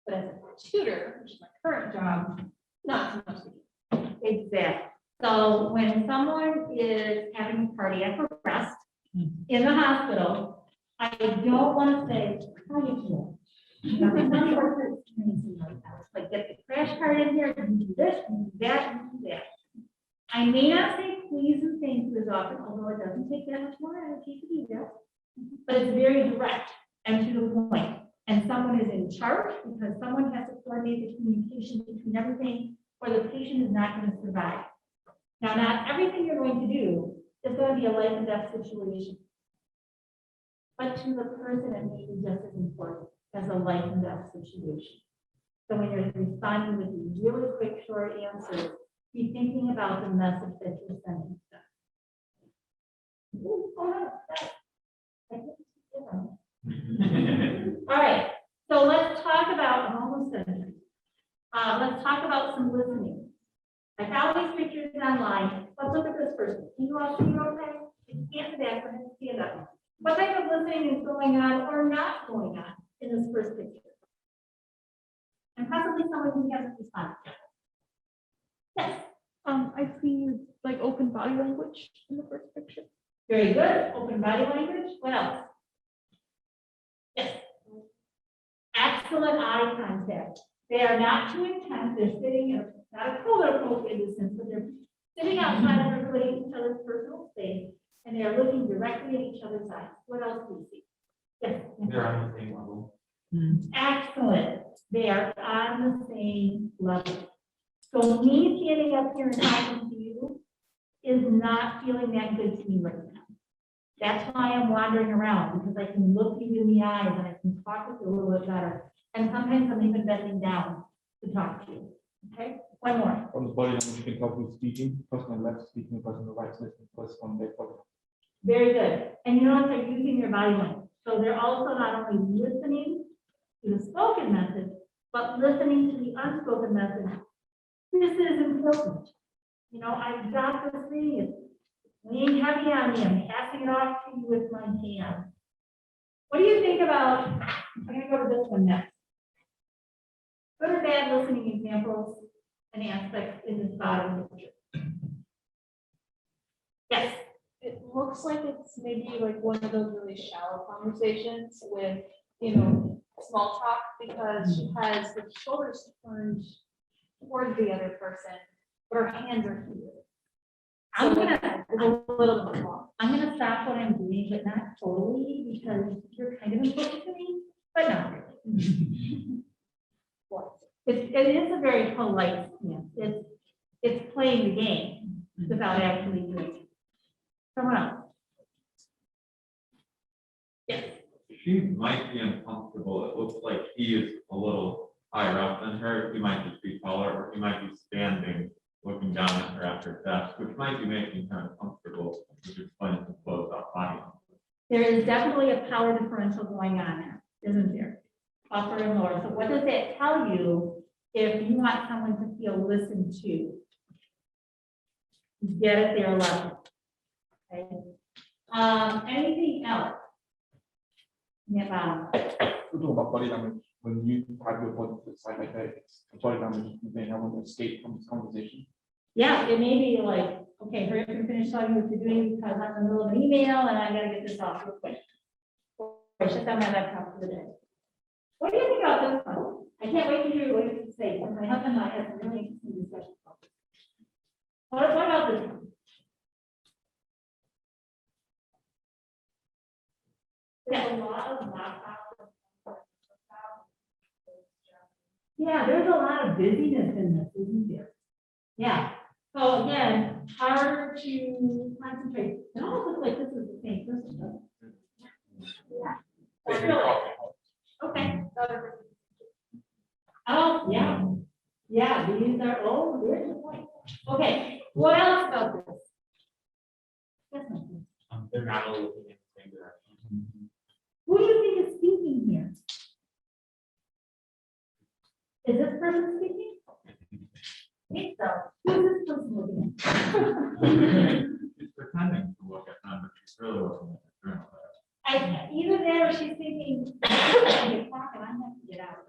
But as a tutor, which is my current job, not so much. Exactly. So when someone is having a cardiac arrest in the hospital, I don't want to say, how you feel? You know, some sort of experiencing like that. It's like, get the crash cart in here, you do this, you do that, you do that. I may not say please and thank you as often, although it doesn't take that much more energy to do that. But it's very direct and to the point. And someone is in charge because someone has to coordinate the communication between everything, or the patient is not going to survive. Now, not everything you're going to do is going to be a life and death situation. But to the person, it may be just as important as a life and death situation. So when you're responding with these really quick, short answers, be thinking about the message that you're sending. Ooh, oh, no, that- I think it's different. All right, so let's talk about, I'm almost done. Let's talk about some listening. I found these pictures online. Let's look at this person. Can you all see okay? If you can't stand, go ahead and stand up. What type of listening is going on or not going on in this first picture? And possibly someone who hasn't responded. Yes, I see like open body language in the first picture. very good. Open body language. What else? Yes. Excellent eye contact. They are not too intense. They're sitting in, not a polar appropriate distance, but they're sitting outside of everybody, each other's personal space, and they are looking directly at each other's eyes. What else do you see? Yes. They're on the same level. Excellent. They are on the same level. So me standing up here and talking to you is not feeling that good to me right now. That's why I'm wandering around, because I can look you in the eyes and I can talk with you a little bit better. And sometimes I'm even bending down to talk to you. Okay, one more. From the body language, you can tell who's speaking, person on the left speaking, person on the right listening, person on the left. Very good. And you notice they're using their body language. So they're also not only listening to the spoken message, but listening to the unspoken message. This is important. You know, I've got this thing, it's weighing heavy on me. I'm passing it off to you with my hand. What do you think about, I'm gonna go to this one next. Good or bad listening examples and aspects in this bottom picture? Yes. It looks like it's maybe like one of those really shallow conversations with, small talk, because she has the shoulders turned towards the other person, but her hands are here. I'm So gonna, it's a little bit long. I'm gonna stop what I'm doing, but not totally, because you're kind of important to me, but not really. It is a very polite stance. It's playing the game without actually doing it. Someone else. Yes. She might be uncomfortable. It looks like he is a little higher up than her. He might just be taller, or he might be standing, looking down at her at her desk, which might be making her uncomfortable, which explains the closed up body. There is definitely a power differential going on there, isn't there? Upper and lower. So what does that tell you if you want someone to feel listened to? Get at their level. Okay. Anything else? Yeah. We're talking about body language. When you have your body to the side like that, it's body language. You may not want to escape from this conversation. Yeah, it may be like, okay, hurry up and finish telling me what you're doing because I'm in the middle of an email and I gotta get this off real quick. Or shut down my laptop for the day. What do you think about this one? I can't wait to hear what you have to say, because my husband and I have some really interesting discussions about this. What about this one? There's a lot of laptops. Yeah, there's a lot of busyness in this, isn't there? Yeah. So again, harder to concentrate. It almost looks like this is the same person, doesn't it? Yeah. Really? Okay. Oh, yeah. Yeah, these are, oh, there's the point. Okay, what else about this? Yes, ma'am. They're not all looking in the same direction. Who do you think is speaking here? Is this person speaking? I think so. Who is this person looking at? She's pretending to look at them, but she's really looking at the journal. Either that or she's thinking, I'm going to get out.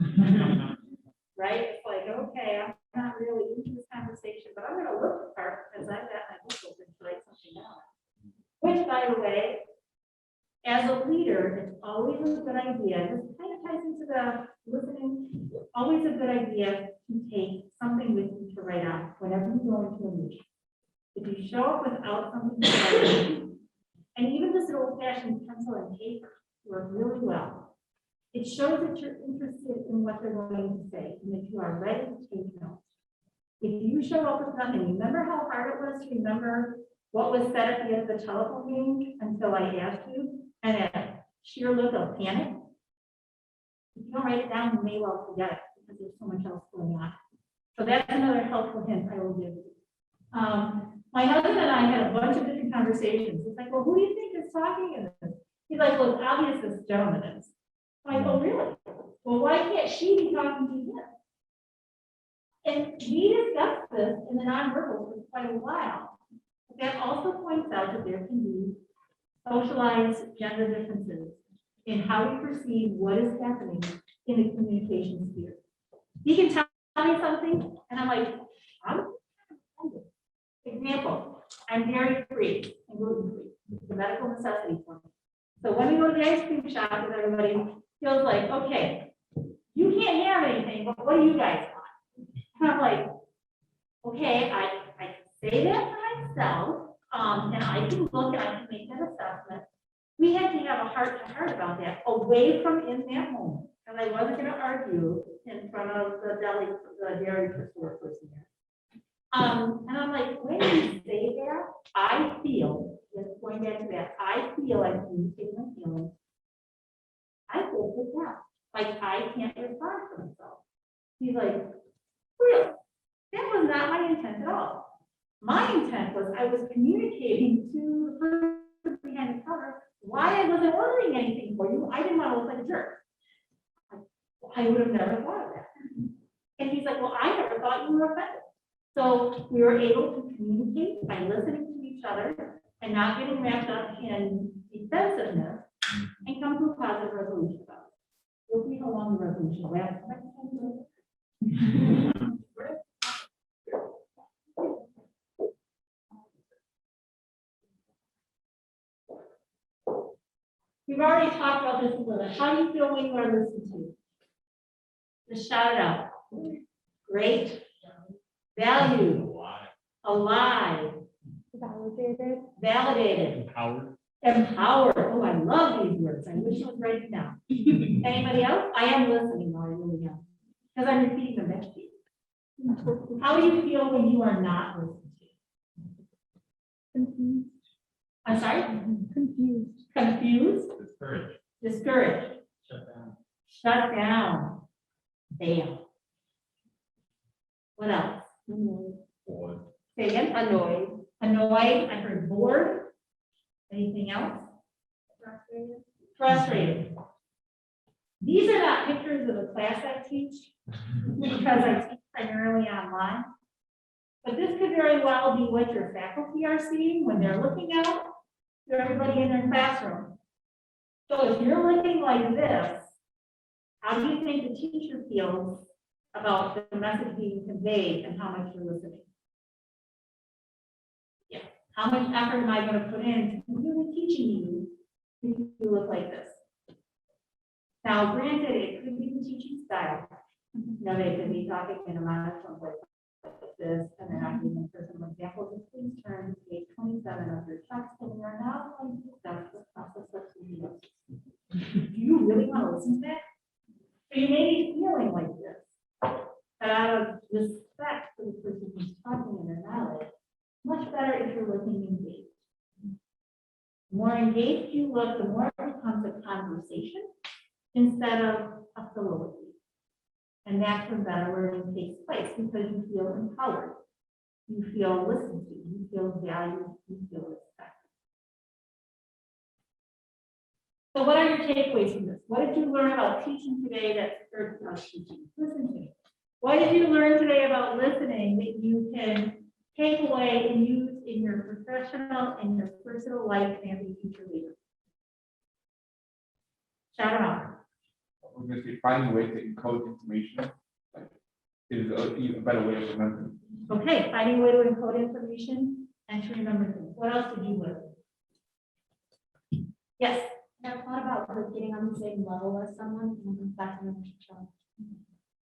Right? It's like, okay, I'm not really into this conversation, but I'm going to look the part because I've got my book open to write something down. Which, by the way, as a leader, it's always a good idea, this kind of ties into the listening, always a good idea to take something with you to write on whenever you go into a meeting. If you show up without something to write on, and even just an old fashioned pencil and paper work really well. It shows that you're interested in what they're going to say and that you are ready to take notes. If you show up with nothing, remember how hard it was to remember what was said at the end of the telephone game until I asked you, and that sheer look of panic? If you don't write it down, you may well forget it because there's so much else going on. So that's another helpful hint I will give you. My husband and I had a bunch of different conversations. It's like, well, who do you think is talking in this? He's like, well, it's obvious this gentleman is. I go, really? Well, why can't she be talking to him? And we discussed this in the nonverbal for quite a while. But that also points out that there can be socialized gender differences in how we perceive what is happening in the communication sphere. He can tell me something, and I'm like, I'm example, I'm dairy-free and gluten-free. It's a medical necessity for me. So when we go to the ice cream shop and everybody feels like, okay, you can't have anything, but what do you guys want? And I'm like, okay, I can say that for myself, and I can look and I can make that assessment. We had to have a heart-to-heart about that, away from in that moment, and I wasn't gonna argue in front of the deli, the dairy store person there. And I'm like, when you say that, I feel, just going back to that, I feel I'm communicating my feelings. I feel put down, like I can't respond for myself. He's like, really? That was not my intent at all. My intent was I was communicating to the person behind the counter why I wasn't ordering anything for you. I didn't want to look like a jerk. I would have never thought of that. And he's like, well, I never thought you were offended. So we were able to communicate by listening to each other and not getting wrapped up in defensiveness and come to a positive resolution about it. We'll see how long the resolution lasts. We've already talked about this a little bit. How do you feel when you are listened to? Just shout it out. Great. Valued. Alive. Validated. Validated. Howard. Empowered. Oh, I love these words. I wish I was writing down. Anybody else? I am listening, though, I really am. Because I'm repeating them back to you. How do you feel when you are not listened to? Confused. I'm sorry? Confused. Confused? Discouraged. Discouraged. Shut down. Shut down. Bam. What else? Bored. Say again? Annoyed. Annoyed. I heard bored. Anything else? Frustrated. Frustrated. These are not pictures of the class I teach because I teach primarily online. But this could very well be what your faculty are seeing when they're looking out to everybody in their classroom. So if you're looking like this, how do you think the teacher feels about the message being conveyed and how much you're listening? Yeah, how much effort am I going to put in to really teaching you if you look like this? Now, granted, it could be the teaching style. You know, they could be talking in a monotone voice like this, and then I'm giving personal examples. Please turn to page 27 of your text, and we are now going to discuss the process of communication. Do you really want to listen to that? So you may be feeling like this, but out of respect for the person who's talking and their knowledge, much better if you're looking engaged. The more engaged you look, the more it becomes a conversation instead of a soliloquy. And that's when better learning takes place because you feel empowered, you feel listened to, you feel valued, you feel respected. So what are your takeaways from this? What did you learn about teaching today that serves us teaching? Listen to me. What did you learn today about listening that you can take away and use in your professional and your personal life and as a future leader? Shout them out. I was going to say, finding a way to encode information like, is an even better way of remembering. Okay, finding a way to encode information and to remember things. What else did you learn? Yes. Never thought about like getting on the same level as someone, and that's an interesting.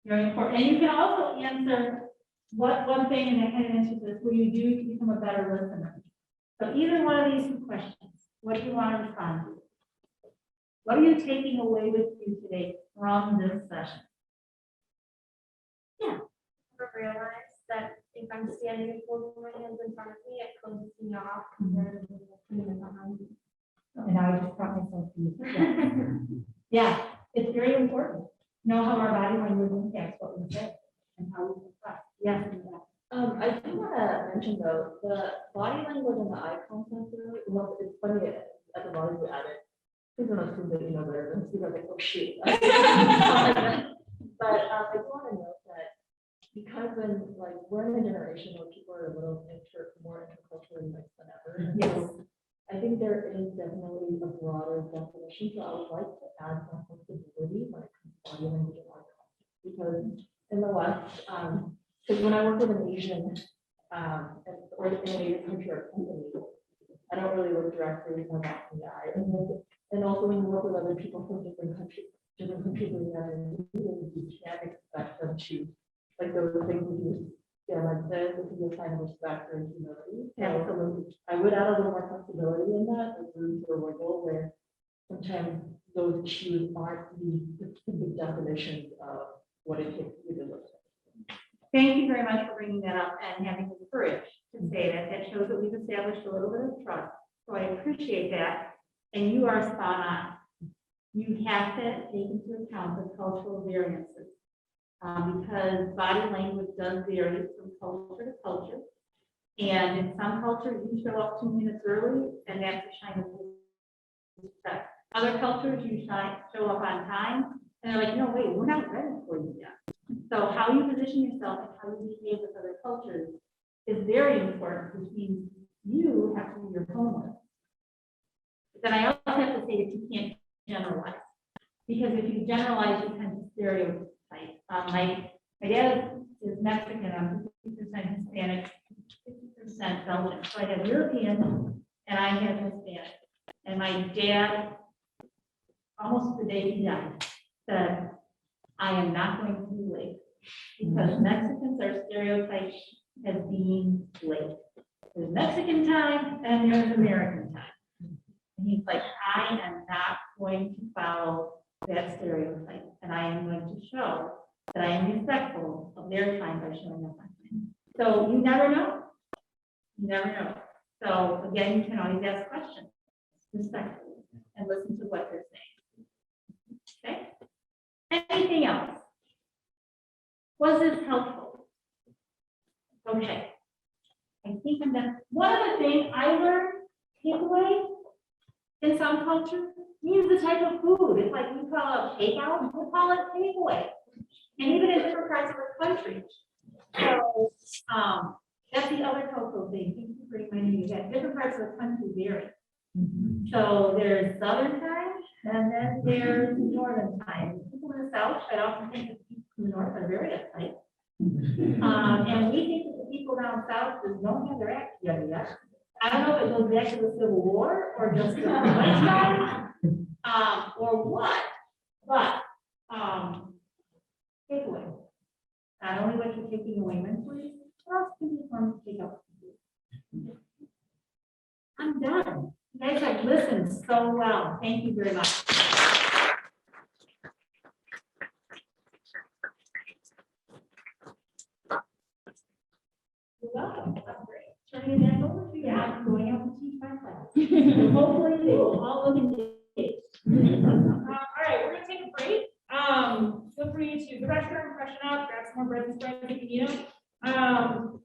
Very important. And you can also answer what one thing, and that kind of answers this, will you do to become a better listener? So either one of these two questions, what do you want to respond to? What are you taking away with you today from this session? Never realized that if I'm standing and holding my hands in front of me, it closes me off compared to putting it behind me. And I just brought myself to you. Yeah, it's very important. Know how our body language impacts what we say and how we express. Yes. I do want to mention though, the body language and the eye contact, well, it's funny at the body we added. Please don't assume that you know better than to like, oh shoot. But I do want to note that because when like we're in a generation where people are a little more interculturally mixed than ever. Yes. I think there is definitely a broader definition, so I would like to add more flexibility when it comes to body language and eye contact. Because in the West, because when I work with an Asian, or in an Asian country or company, I don't really look directly at my boss in the eye. And also when you work with other people from different countries in the United States, you can't expect them to, like those things we do. Yeah, like this is a sign of respect or humility. So I would add a little more flexibility in that, like room for wiggle, where sometimes those cues aren't the specific definitions of what it takes to do this. Thank you very much for bringing that up and having the courage to say that. That shows that we've established a little bit of trust. So I appreciate that. And you are spot on. You have to take into account the cultural variances. Because body language does vary from culture to culture. And in some cultures, you show up 2 minutes early, and that's a sign of respect. Other cultures, you show up on time, and they're like, no, wait, we're not ready for you yet. So how you position yourself and how you behave with other cultures is very important, which means you have to do your homework. But then I also have to say that you can't generalize. Because if you generalize, you tend to stereotype. My dad is Mexican, I'm 50% Hispanic, 50% Belgian. So I have European and I have Hispanic. And my dad, almost the day he died, said, I am not going to be late. Because Mexicans are stereotyped as being late. There's Mexican time and there's American time. And he's like, I am not going to follow that stereotype. And I am going to show that I am respectful of their time by showing up on time. So you never know. You never know. So again, you can always ask questions respectfully and listen to what they're saying. Okay? Anything else? Was this helpful? Okay. I think I'm done. One other thing I learned, takeaway, in some cultures, means the type of food. It's like we call it takeout, we call it takeaway. And even in different parts of the country. So that's the other cultural thing. Thank you for reminding me that different parts of the country vary. So there's southern time and then there's northern time. People in the south, I often think that people in the north are very uptight. And we think that the people down south just don't have their act together yet. I don't know if it goes back to the Civil War or just the lifestyle, or what, but takeaway. Not only what you're taking away mentally, what else can you learn to take out? I'm done. You guys have listened so well. Thank you very much. You're welcome. That's great. Turning it back over to you. I'm going out to teach my class. Hopefully they will all look engaged. All right, we're gonna take a break. Feel free to the restroom, freshen up, grab some more bread and spreads if you need them. Oh,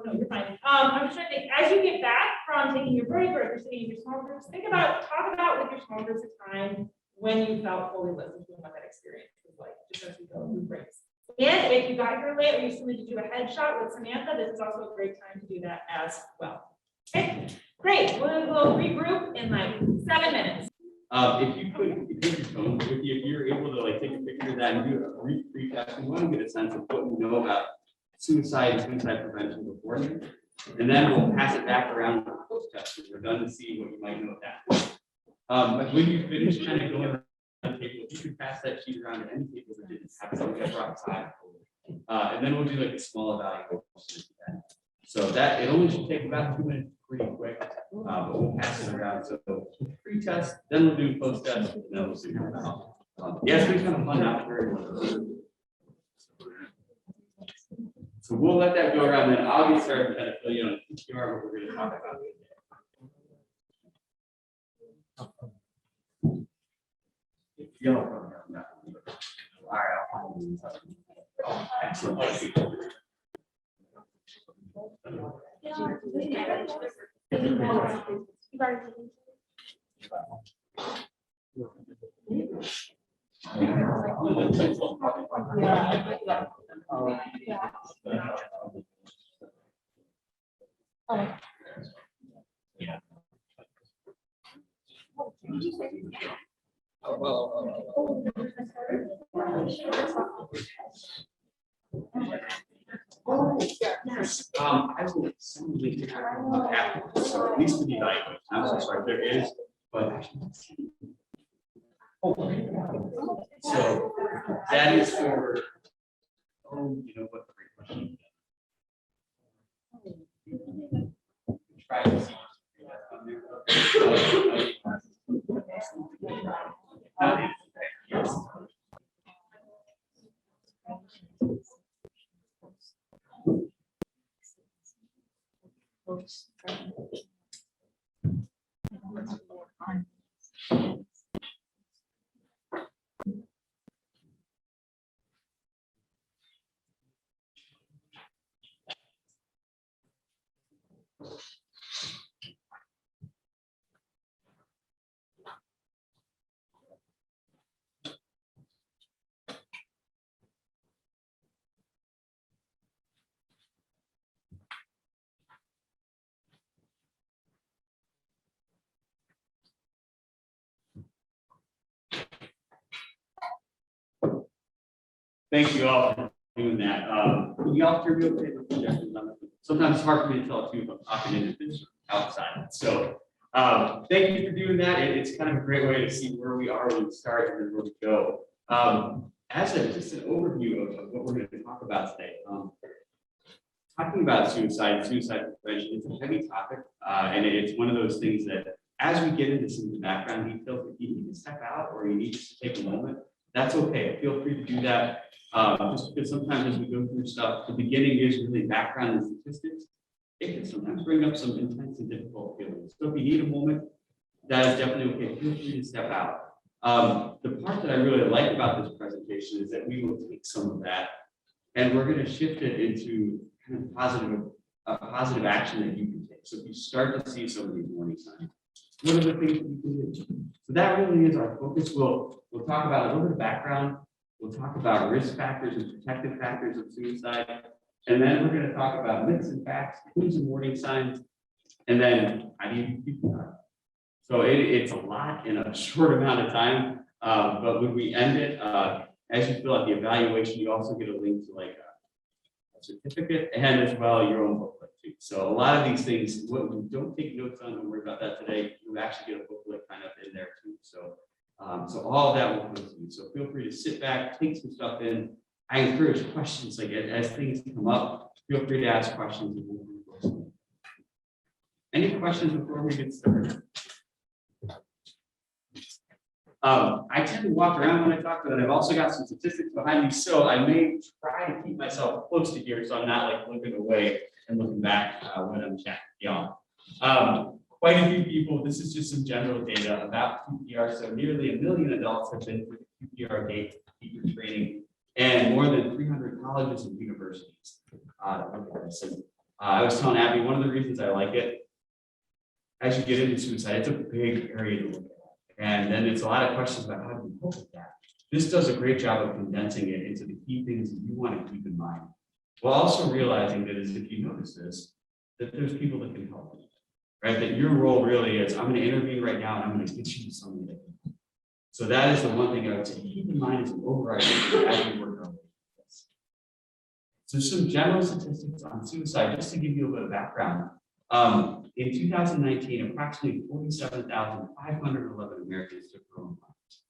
no, you're fine. I'm just trying to think, as you get back from taking your break or if you're sitting in your small groups, talk about with your small groups a time when you felt fully listened to and what that experience was like, just as we go through breaks. And if you got here late or you still need to do a headshot with Samantha, this is also a great time to do that as well. Okay, great. We'll regroup in like 7 minutes. If you have your phone with you, if you're able to like take a picture of that and do a brief test, we want to get a sense of what you know about suicide and suicide prevention beforehand. And then we'll pass it back around to the post-test, when we're done to see what you might know at that point. But when you finish kind of going around the table, you can pass that sheet around to any table that didn't have something that brought time. And then we'll do like a small evaluation at the end. So that, it only should take about 2 minutes, pretty quick, but we'll pass it around. So pre-test, then we'll do post-test, and then we'll see how it out. Yeah, it's been kind of fun after. So we'll let that go around, then I'll get started kind of fill you on PPR, what we're gonna talk about. All right. Oh, excellent. I will send you the after, so at least to be like, I'm so sorry, there is, but. So that is for, you know what, great question. Try to see. Yes. Thank you all for doing that. Can you all hear me okay? Sometimes it's hard for me to tell too if I'm talking into this outside. So thank you for doing that. It's kind of a great way to see where we are when we start and then where we go. As just an overview of what we're going to talk about today. Talking about suicide prevention is a heavy topic, and it's one of those things that as we get into some of the background details, if you need to step out or you need to take a moment, that's okay. Feel free to do that. Just because sometimes as we go through stuff, the beginning is really background and statistics. It can sometimes bring up some intense and difficult feelings. So if you need a moment, that is definitely okay. Feel free to step out. The part that I really like about this presentation is that we will take some of that and we're going to shift it into kind of positive action that you can take. So if you start to see some of these warning signs, what are the things that you can do? So that really is our focus. We'll talk about a little bit of background. We'll talk about risk factors and protective factors of suicide. And then we're going to talk about myths and facts, clues and warning signs. And then how do you keep that? So it's a lot in a short amount of time. But when we end it, as you fill out the evaluation, you also get a link to like a certificate and as well your own booklet too. So a lot of these things, what we don't take notes on, don't worry about that today. You actually get a booklet kind of in there too. So all of that will come to you. So feel free to sit back, take some stuff in. I encourage questions, like as things come up, feel free to ask questions. Any questions before we get started? I tend to walk around when I talk, but I've also got some statistics behind me, so I may try to keep myself close to here, so I'm not like looking away and looking back when I'm chatting to y'all. Quite a few people, this is just some general data about PPR. So nearly 1 million adults have been through the PPR gate, teacher training, and more than 300 colleges and universities. I was telling Abby, one of the reasons I like it, as you get into suicide, it's a big area to look at. And then it's a lot of questions about how do you cope with that. This does a great job of condensing it into the key things that you want to keep in mind. While also realizing that as if you notice this, that there's people that can help you. Right, that your role really is, I'm going to intervene right now and I'm going to get you to somebody that can help. So that is the one thing I would say, keep in mind as an overriding as you work on this. So some general statistics on suicide, just to give you a little bit of background. In 2019, approximately 47,511 Americans took their own lives.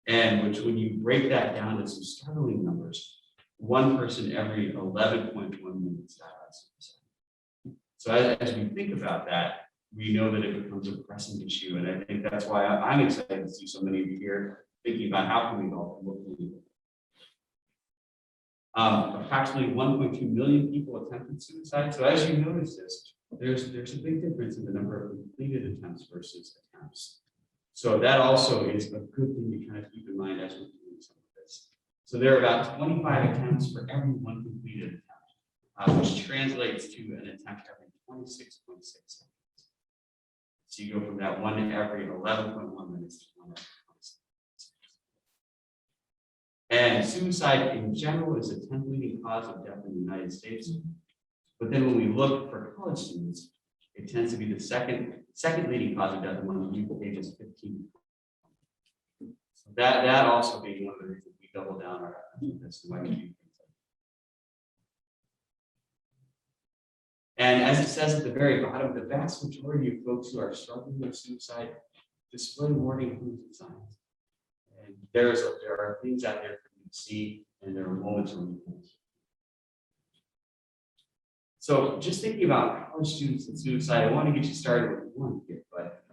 And which, when you break that down to some startling numbers, one person every 11.1 minutes died by suicide. So as we think about that, we know that it becomes a pressing issue, and I think that's why I'm excited to see so many of you here thinking about how can we help and what can we do. Approximately 1.2 million people attempted suicide. So as you notice this, there's a big difference in the number of completed attempts versus attempts. So that also is a good thing to kind of keep in mind as we're doing some of this. So there are about 25 attempts for every one completed attempt, which translates to an attempt every 26.6 seconds. So you go from that one to every 11.1 minutes to one every 26. And suicide in general is the 10th leading cause of death in the United States. But then when we look for college students, it tends to be the second leading cause of death among youth ages 15. So that also being one of the reasons we double down our efforts on this and why we do things like that. And as it says at the very bottom, the vast majority of folks who are struggling with suicide display warning clues and signs. And there are things out there for you to see, and there are moments when you can. So just thinking about college students and suicide, I want to get you started with one here, but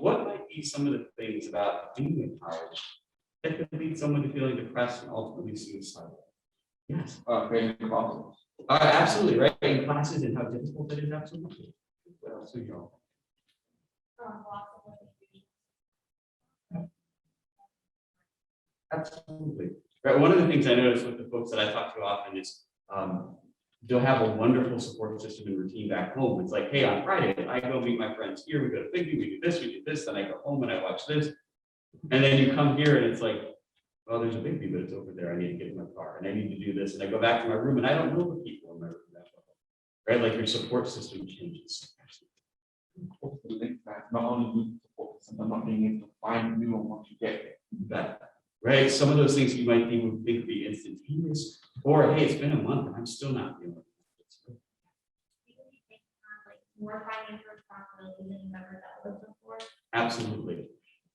what might be some of the things about being in college that could lead someone to feeling depressed and ultimately suicidal? Yes. Failing classes. Absolutely, right? In classes and how difficult it is, absolutely. What else do you know? Absolutely. Right. One of the things I notice with the folks that I talk to often is they'll have a wonderful support system and routine back home. It's like, hey, on Friday, I go meet my friends here, we go to Bigby, we do this, then I go home and I watch this. And then you come here and it's like, well, there's a Bigby, but it's over there. I need to get in my car and I need to do this. And I go back to my room and I don't know the people in my room that well. Right? Like your support system changes. Not only do support system, but not being able to find new one once you get there. That, right? Some of those things you might think would be instantaneous, or hey, it's been a month and I'm still not feeling it. More financial responsibility than you've ever dealt with before. Absolutely.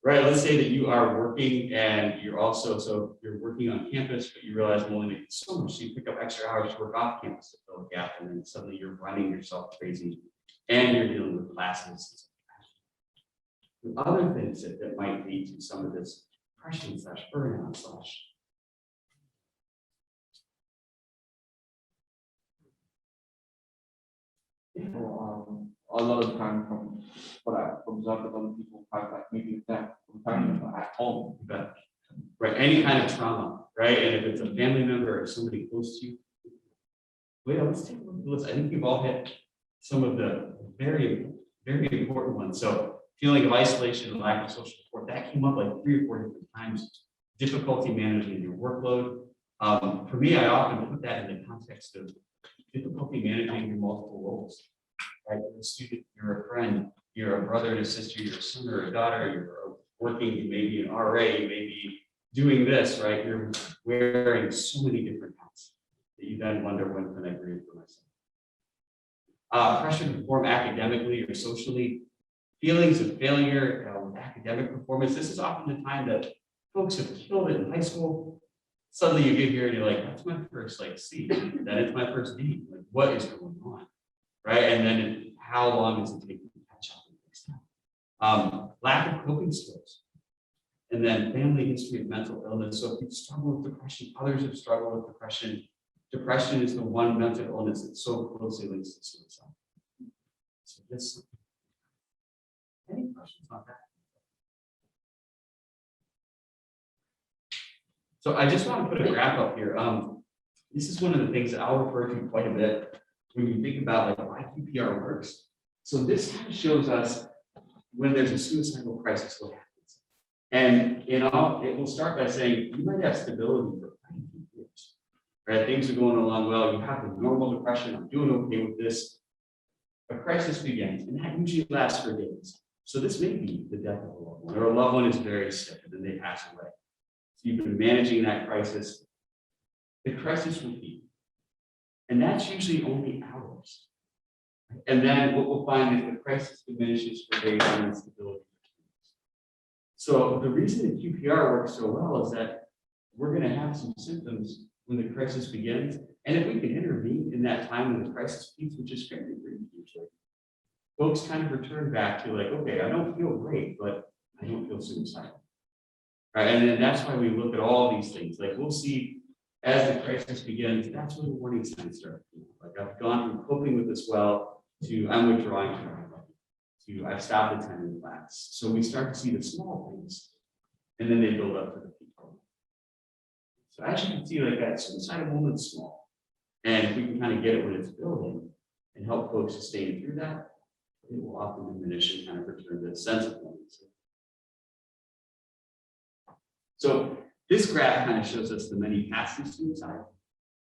Right. Let's say that you are working and you're also, so you're working on campus, but you realize I'm only making so much. So you pick up extra hours to work off campus to fill a gap, and then suddenly you're running yourself crazy and you're dealing with classes. The other things that might lead to some of this depression / burnout / A lot of the time from what I observed with other people have like maybe that from family member at home. But, right, any kind of trauma, right? And if it's a family member or somebody close to you, wait, let's take a look at the list. I think you've all hit some of the very, very important ones. So feeling of isolation and lack of social support, that came up like 3 or 4 different times. Difficulty managing your workload. For me, I often put that in the context of difficulty managing your multiple roles. Right? You're a student, you're a friend, you're a brother and a sister, you're a son or a daughter, you're working, you may be an RA, you may be doing this, right? You're wearing so many different hats that you then wonder, when can I breathe for myself? Pressure to perform academically or socially, feelings of failure with academic performance. This is often the time that folks have killed it in high school. Suddenly you get here and you're like, that's my first like C, then it's my first D. Like, what is going on? Right? And then how long does it take to catch up and fix that? Lack of coping skills. And then family history of mental illness. So if you struggle with depression, others have struggled with depression. Depression is the one mental illness that so closely links to suicide. So this, any questions on that? So I just want to put a graph up here. This is one of the things that I'll refer to quite a bit when you think about like why QPR works. So this kind of shows us when there's a suicidal crisis, what happens. And it will start by saying you might have stability for 90 years, right? Things are going along well. You have the normal depression. I'm doing okay with this. A crisis begins, and that usually lasts for days. So this may be the death of a loved one, or a loved one is very sick and then they pass away. So you've been managing that crisis. The crisis repeats. And that's usually only hours. And then what we'll find is the crisis diminishes for days and instability. So the reason that QPR works so well is that we're gonna have some symptoms when the crisis begins. And if we can intervene in that time when the crisis peaks, which is fairly brief usually, folks kind of return back to like, okay, I don't feel great, but I don't feel suicidal. Right, and then that's why we look at all these things. Like we'll see as the crisis begins, that's when the warning signs start. Like I've gone from coping with this well to I'm withdrawing from it, to I've stopped attending class. So we start to see the small things, and then they build up to the peak. So as you can see, like that suicidal moment's small, and if we can kind of get it when it's building and help folks sustain through that, it will often diminish and kind of return to the sense of wellness. So this graph kind of shows us the many paths to suicide,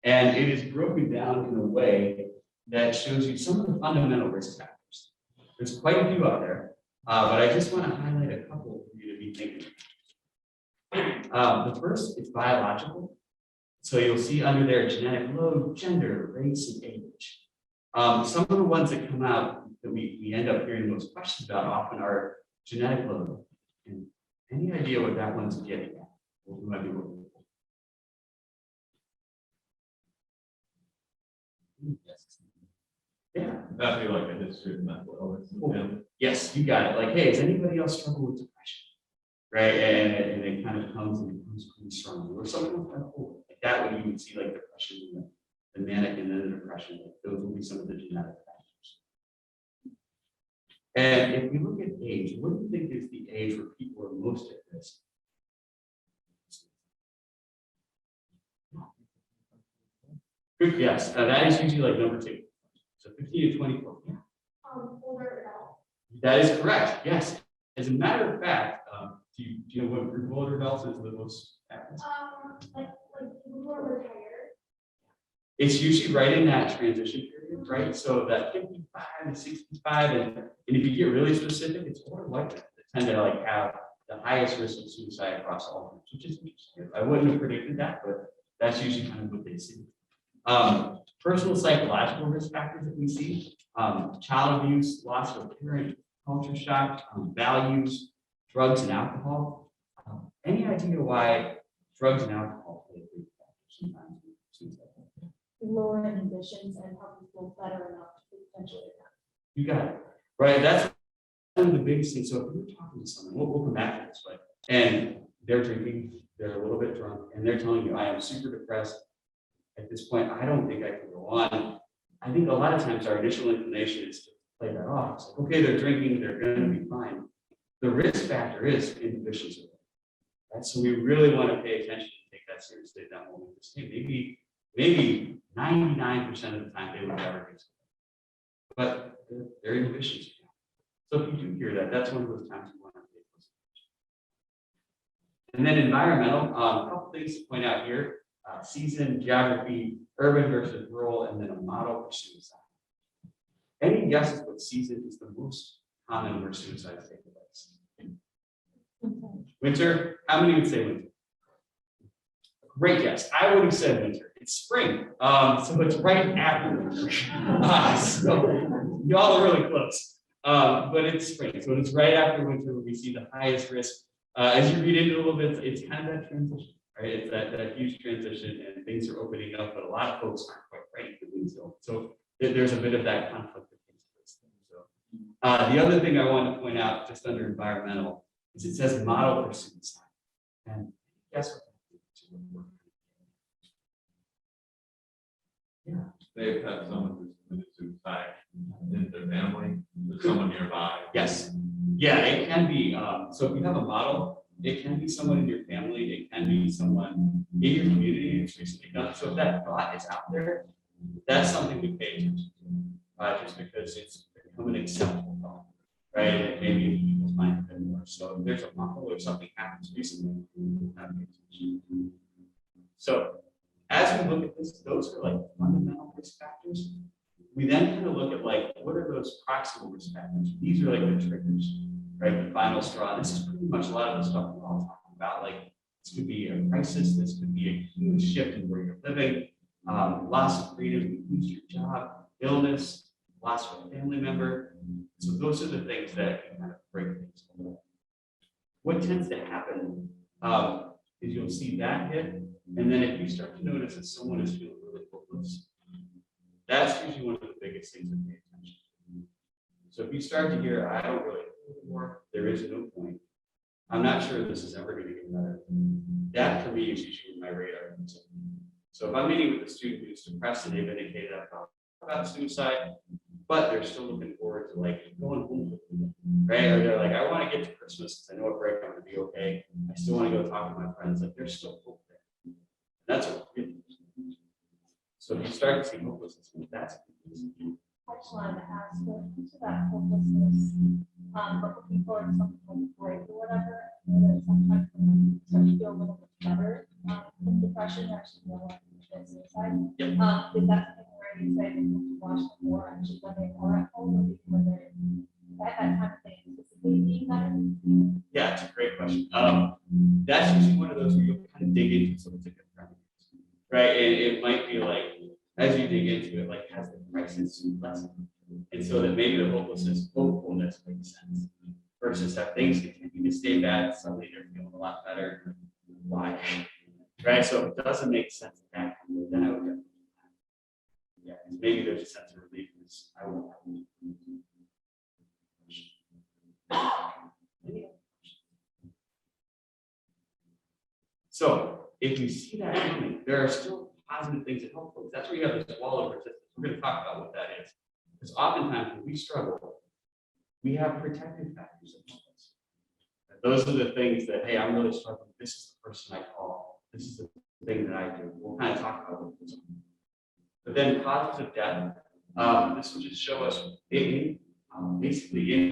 and it is broken down in a way that shows you some of the fundamental risk factors. There's quite a few out there, but I just want to highlight a couple for you to be thinking about. The first is biological. So you'll see under there genetic load, gender, race, and age. Some of the ones that come out that we end up hearing those questions about often are genetic load. And any idea what that one's getting at? What we might be looking for? Yeah. That'd be like a history of mental illness. Yeah. Yes, you got it. Like, hey, does anybody else struggle with depression? Right, and it kind of comes pretty strongly. Or something like that. Like that when you would see like depression, the manic and then the depression, like those will be some of the genetic factors. And if we look at age, what do you think is the age where people are most at risk? Good guess. That is usually like number 2. So 15 to 24. Yeah. Older adults. That is correct. Yes. As a matter of fact, do you know what group of older adults is the most at risk? Like people who are retired. It's usually right in that transition period, right? So that 55 to 65, and if you get really specific, it's more likely to tend to like have the highest risk of suicide across all groups, which is interesting. I wouldn't have predicted that, but that's usually kind of what they see. Personal psychological risk factors that we see, child abuse, loss of a parent, culture shock, values, drugs and alcohol. Any idea why drugs and alcohol play a big factor sometimes in suicide? Lower inhibitions and help people better enough to potentially attack. You got it, right? That's one of the biggest things. So if you're talking to someone, we'll come back to this, but and they're drinking, they're a little bit drunk, and they're telling you, I am super depressed. At this point, I don't think I can go on. I think a lot of times our initial inclination is to play that off. It's like, okay, they're drinking, they're going to be fine. The risk factor is inhibitions, right? So we really want to pay attention and take that seriously at that moment. Maybe 99% of the time they would never get something, but they're inhibitions. So if you do hear that, that's one of those times you want to pay close attention. And then environmental, a couple things to point out here. Season, geography, urban versus rural, and then a model for suicide. Any guesses what season is the most common where suicides take place? Winter? How many would say winter? Great guess. I would have said winter. It's spring. So it's right after winter. So y'all are really close. But it's spring. So it's right after winter where we see the highest risk. As you read into it a little bit, it's kind of that transition. Right, it's that huge transition and things are opening up, but a lot of folks aren't quite ready for things still. So there's a bit of that conflict that takes place. So the other thing I want to point out just under environmental is it says model for suicide. And guess what? Yeah. They've had someone who's committed suicide in their family, or someone nearby. Yes. Yeah, it can be. So if you have a model, it can be someone in your family, it can be someone in your community who's recently done. So if that thought is out there, that's something to pay attention to, just because it's become an acceptable thought, right? And maybe in people's minds a bit more. So if there's a model or something happens recently, we'll have to pay attention. So as we look at this, those are like fundamental risk factors. We then kind of look at like, what are those proximal risk factors? These are like the triggers. Right, the final straw. This is pretty much a lot of the stuff we're all talking about. Like this could be a crisis. This could be a huge shift in where you're living. loss of freedom, you lose your job, illness, loss of a family member. So those are the things that can kind of break things. What tends to happen is you'll see that hit, and then if you start to notice that someone is feeling really hopeless, that's usually one of the biggest things to pay attention to. So if you start to hear, I don't really feel anymore, there is no point, I'm not sure this is ever going to get better. That for me is usually my radar. So if I'm meeting with a student who's depressed and they've indicated about suicide, but they're still looking forward to like going home with me, right? Or they're like, I want to get to Christmas because I know a break I'm going to be okay. I still want to go talk to my friends. Like there's still hope there. That's a good thing. So if you start to see hopelessness, that's a good thing. I just wanted to ask, when it comes to that hopelessness, but when people are some kind of break or whatever, and then sometimes when you start to feel a little bit better, in depression, actually more like suicide. Yep. Is that something where you say that you watch them more actually when they are at home, or when they're that time of thing, specifically being better? Yeah, it's a great question. That's usually one of those where you'll kind of dig into some of the different parameters, right? And it might be like, as you dig into it, like has the crisis lessened? And so that maybe the hopefulness makes sense versus that things continue to stay bad, suddenly they're feeling a lot better. Why? Right? So if it doesn't make sense at that time, then I would definitely. Yeah, maybe there's a sense of relief. I won't have any. So if you see that coming, there are still positive things that help folks. That's where you have this wall of resistance. We're going to talk about what that is. Because oftentimes when we struggle, we have protective factors that help us. And those are the things that, hey, I'm really struggling. This is the person I call. This is the thing that I do. We'll kind of talk about what those are. But then causes of death, this will just show us basically in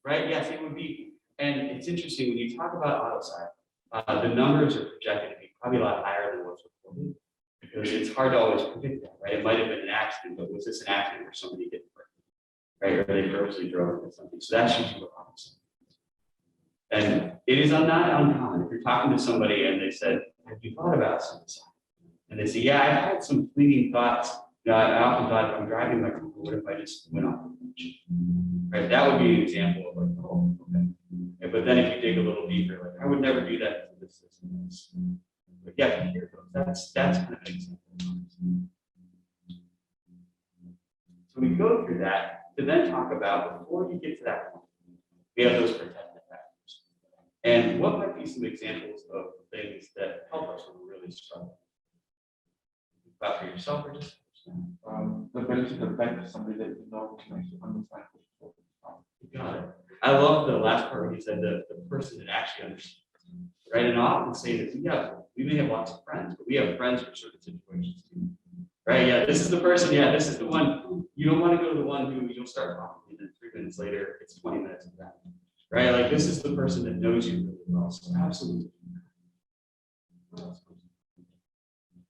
right? Yes, it would be. And it's interesting when you talk about autoside, the numbers are projected to be probably a lot higher than what's reported because it's hard to always predict that, right? It might have been an accident, but was this an accident where somebody didn't break, right? Or they purposely drove into something. So that's usually what autoside is. And it is not uncommon if you're talking to somebody and they said, "Have you thought about suicide?" And they say, "Yeah, I've had some fleeting thoughts. You know, I often thought if I'm driving my car, what if I just went off the bridge?" Right? That would be an example of like, oh, okay. Yeah, but then if you dig a little deeper, like I would never do that to this system. But yeah, here goes. That's kind of an example. So we go through that to then talk about before you get to that point, we have those protective factors. And what might be some examples of things that help us when we're really struggling? About for yourself or just the ability to vent to somebody that you know can actually understand. got it. I love the last part where you said the person that actually understands, right? And I often say that we may have lots of friends, but we have friends for certain situations too, right? Yeah, this is the person. Yeah, this is the one. You don't want to go to the one who you'll start talking, and then 3 minutes later, it's 20 minutes of that, right? Like this is the person that knows you really well. So absolutely.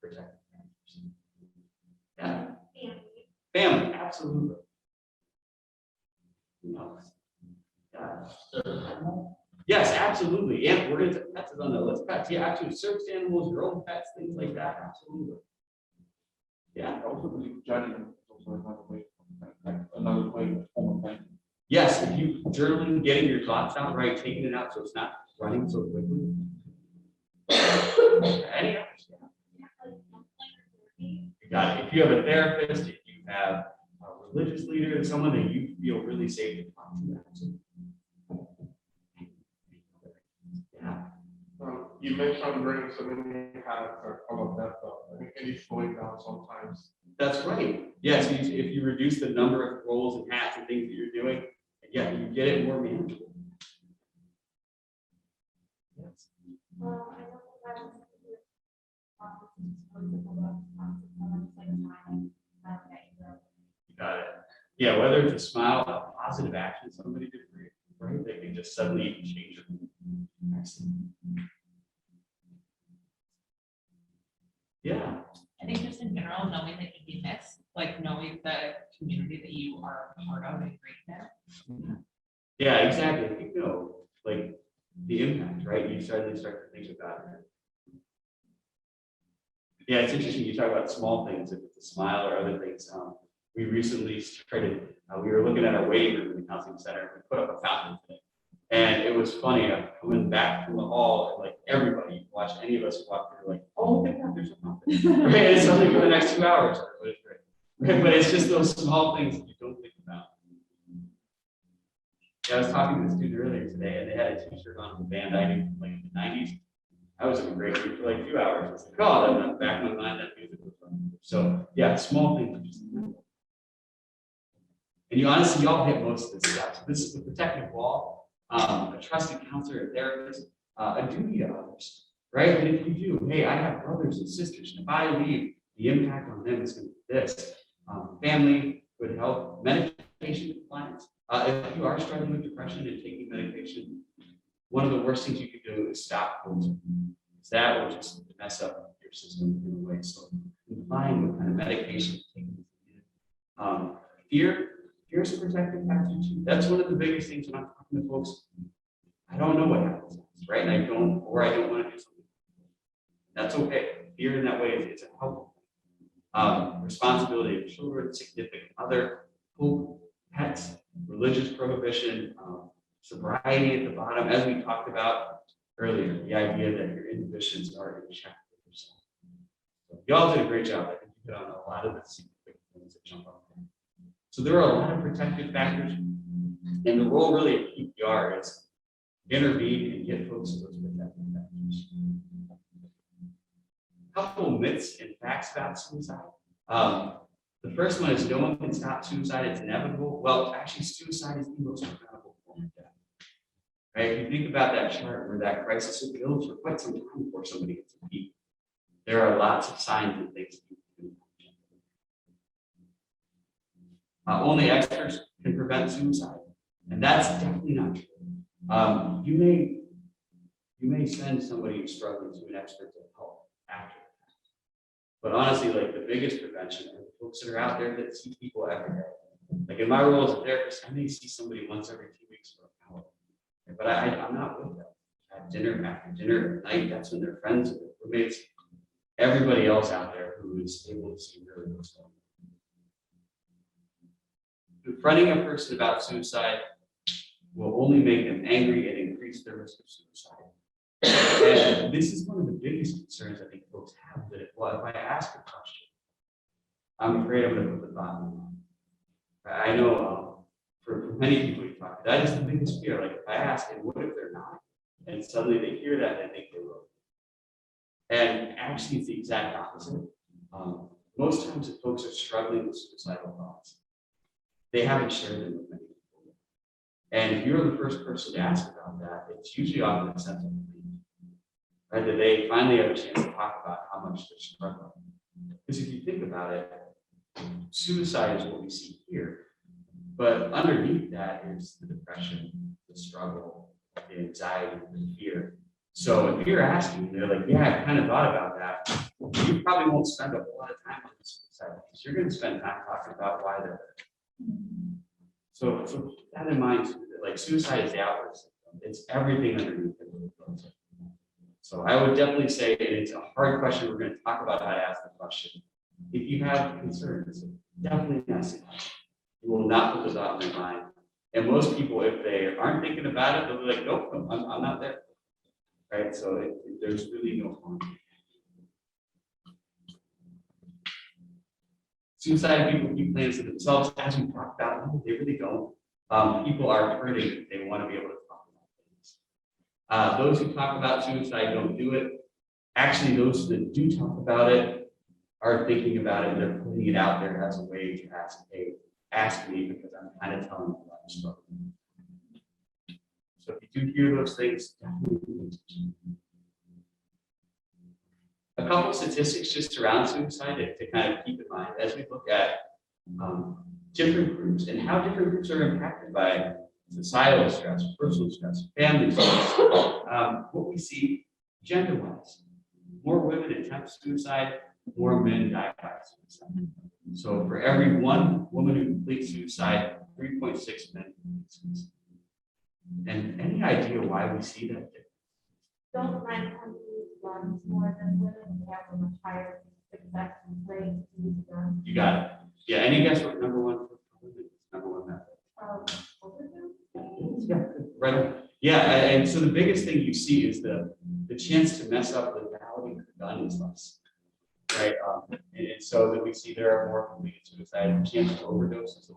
Protect. Yeah. Family, absolutely. No. Yes, absolutely. Yeah, we're gonna pets is on the list. Pets, yeah, actually, service animals, your own pets, things like that. Absolutely. Yeah. I also believe judging is also another way of form of venting. Yes, if you journaling, getting your thoughts out, right, taking it out so it's not running so quickly. Any others? You got it. If you have a therapist, if you have a religious leader, someone that you feel really safe to talk to. Yeah. You mentioned bringing so many had all of that stuff. I think it is slowing down sometimes. That's right. Yes, if you reduce the number of roles and hats and things that you're doing, yeah, you get it more manageable. Yes. You got it. Yeah, whether it's a smile, a positive action somebody did for you, right? They can just suddenly change it. Excellent. Yeah. I think just in general, knowing that you need this, like knowing the community that you are a part of and great there. Yeah, exactly. I think, like the impact, right? You suddenly start to think about it. Yeah, it's interesting. You talk about small things, if it's a smile or other things. We recently started, we were looking at our waiting room in the counseling center. We put up a fountain today. And it was funny, coming back from the hall, and like everybody watched any of us walk through, like, oh, look at that, there's a fountain. Right? It's something for the next 2 hours. But it's great. Right? But it's just those small things that you don't think about. Yeah, I was talking to a student earlier today, and they had a t-shirt on with Band I knew from like the 90s. I was in a great mood for like 2 hours. I was like, oh, that went back in my mind, that music was fun. So yeah, small things. And you honestly, y'all hit most of this stuff. So this is the protective wall, a trusted counselor, a therapist, a duty to others, right? And if you do, hey, I have brothers and sisters, and if I leave, the impact on them is going to be this. Family, good health, medication compliance. If you are struggling with depression and taking medication, one of the worst things you could do is stop coaching. That will just mess up your system in a way. So define what kind of medication you're taking. Fear is a protective factor too. That's one of the biggest things when I'm talking to folks. I don't know what happens next, right? And I don't want to do something. That's okay. Fear in that way is a helpful thing. Responsibility of children, significant other, hope, pets, religious prohibition, sobriety at the bottom, as we talked about earlier, the idea that your inhibitions are in check with yourself. So y'all did a great job. I think you hit on a lot of the significant things that jump up there. So there are a lot of protective factors, and the role really of PPR is intervene and get folks to those protective factors. A couple myths and facts about suicide. The first one is no one can stop suicide, it's inevitable. Well, actually, suicide is the most preventable form of death. Right? If you think about that chart where that crisis will build for quite some time before somebody gets a peak, there are lots of signs and things. Only experts can prevent suicide, and that's definitely not true. You may send somebody who's struggling to an expert to help after that. But honestly, like the biggest prevention are the folks that are out there that see people every day. Like in my role as a therapist, I may see somebody once every 2 weeks for an hour, but I'm not with them. At dinner, after dinner, at night, that's when their friends, their roommates, everybody else out there who is able to see really what's going on. Confronting a person about suicide will only make them angry and increase their risk of suicide. And this is one of the biggest concerns I think folks have, that if I ask a question, I'm afraid I'm going to put the thought in their mind. I know for many people you talk to, that is the biggest fear. Like if I ask, and what if they're not? And suddenly they hear that and they think they will. And actually it's the exact opposite. Most times if folks are struggling with suicidal thoughts, they haven't shared them with many people. And if you're the first person to ask about that, it's usually often a sense of relief, right? That they finally have a chance to talk about how much they're struggling. Because if you think about it, suicide is what we see here, but underneath that is the depression, the struggle, the anxiety, the fear. So if you're asking, they're like, yeah, I kind of thought about that, you probably won't spend a whole lot of time on suicide, because you're going to spend time talking about why they're there. So keep that in mind, like suicide is the outward symptom. It's everything underneath it. So I would definitely say it's a hard question. We're going to talk about how to ask the question. If you have concerns, definitely ask the question. You will not put those out in their mind. And most people, if they aren't thinking about it, they'll be like, nope, I'm not there. Right? So there's really no harm. Suicide people keep plans to themselves, as we talked about, no, they really don't. People are hurting, they want to be able to talk about things. Those who talk about suicide don't do it. Actually, those that do talk about it are thinking about it, and they're putting it out there as a way to ask, hey, ask me, because I'm kind of telling you about the struggle. So if you do hear those things, definitely do it. A couple statistics just around suicide to kind of keep in mind as we look at different groups and how different groups are impacted by societal stress, personal stress, family stress. What we see gender-wise, more women attempt suicide, more men die by suicide. So for every one woman who completes suicide, 3.6 men commit suicide. And any idea why we see that? Don't mind companies run more than women have a much higher success rate. You got it. Yeah, any guess what number one for women is? Number one method? Yeah, right. on. Yeah, and so the biggest thing you see is the chance to mess up lethality of the gun is less. Right, and so that we see there are more completed suicide, the chance to overdose is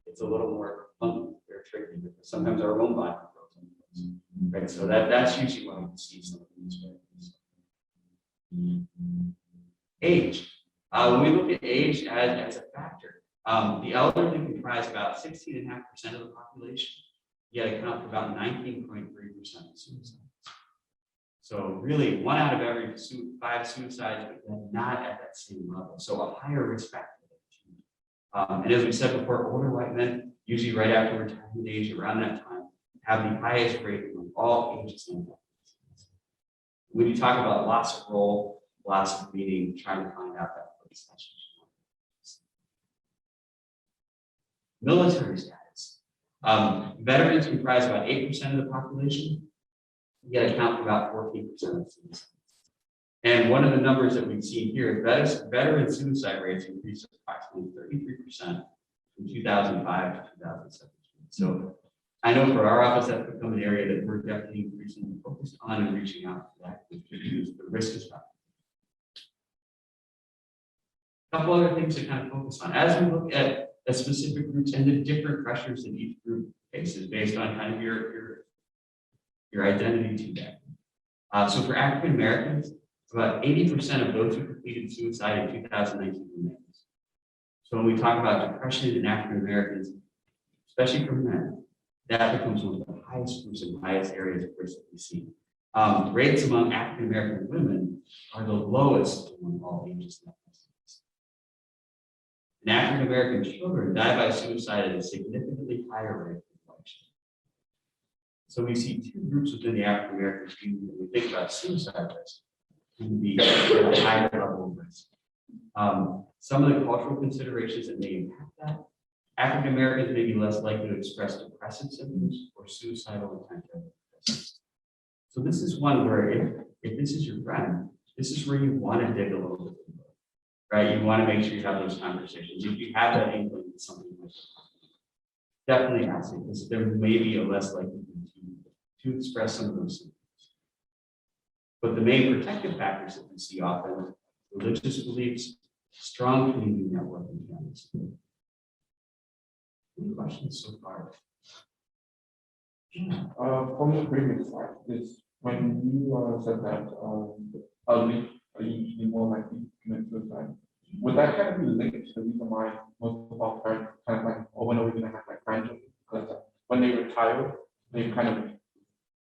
it's a little more funky, very tricky, because sometimes our own body goes on those. Right, so that's usually why we see some of these things. Age, when we look at age as a factor, the elderly comprise about 16.5% of the population, yet account for about 19.3% of suicides. So really, 1 out of every 5 suicides, but then not at that same level. So a higher risk factor. And as we said before, older white men, usually right after retirement age, around that time, have the highest rate of all ages and ethnicities. When you talk about loss of role, loss of meaning, trying to find out that place. Military status. Veterans comprise about 8% of the population, yet account for about 14% of suicides. And one of the numbers that we've seen here, veteran suicide rates increased approximately 33% from 2005 to 2017. So I know for our office, that's become an area that we're definitely increasingly focused on and reaching out to that, because the risk is high. A couple other things to kind of focus on as we look at the specific groups and the different pressures that each group faces based on kind of your identity to that. So for African Americans, about 80% of those who completed suicide in 2019 were males. So when we talk about depression in African Americans, especially for men, that becomes one of the highest groups and highest areas of risk that we see. Rates among African American women are the lowest among all ages and ethnicities. And African American children die by suicide at a significantly higher rate than white children. So we see 2 groups within the African American community when we think about suicide risk can be at a higher level of risk. Some of the cultural considerations that may impact that. African Americans may be less likely to express depressive symptoms or suicidal intent. So this is one where if this is your friend, this is where you want to dig a little bit deeper, right? You want to make sure you have those conversations. If you have that inkling that something like that, definitely ask it, because there may be a less likelihood to express some of those symptoms. But the main protective factors that we see often, religious beliefs, strong community network, and family support. Any questions so far? From the previous slide, is when you said that elderly are usually more likely to commit suicide, would that kind of be linked to the reason why most of our parents kind of like, oh, when are we going to have like grandchildren? Because when they retire, they kind of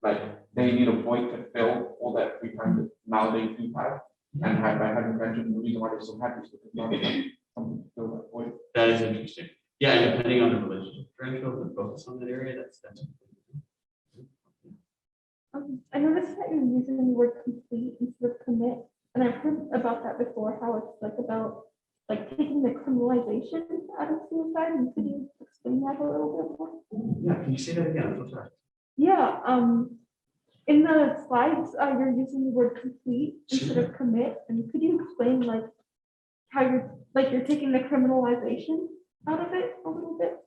like they need a void to fill all that free time that now they do have, and by having grandchildren, the reason why they're so happy is because now they have something to fill that void. That is interesting. Yeah, and depending on the relationship, grandchildren focus on that area. That's I noticed that you're using the word complete instead of commit, and I've heard about that before, how it's like about like taking the criminalization out of suicide. And could you explain that a little bit more? Yeah, can you say that again? I'm so sorry. Yeah, in the slides, you're using the word complete instead of commit, and could you explain like how you're taking the criminalization out of it a little bit?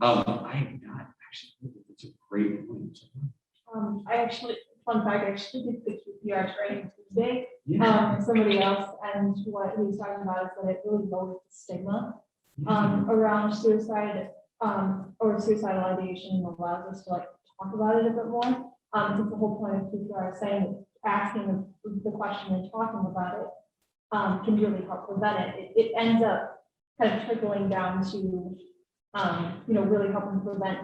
I have not actually. It's a great point. I actually, fun fact, I actually did the QPR training Tuesday. Yeah. Somebody else, and what he was talking about is that it really lowers the stigma around suicide or suicidal ideation, and allows us to like talk about it a bit more. Because the whole point of QPR is saying, asking the question and talking about it can really help prevent it. It ends up kind of trickling down to really helping prevent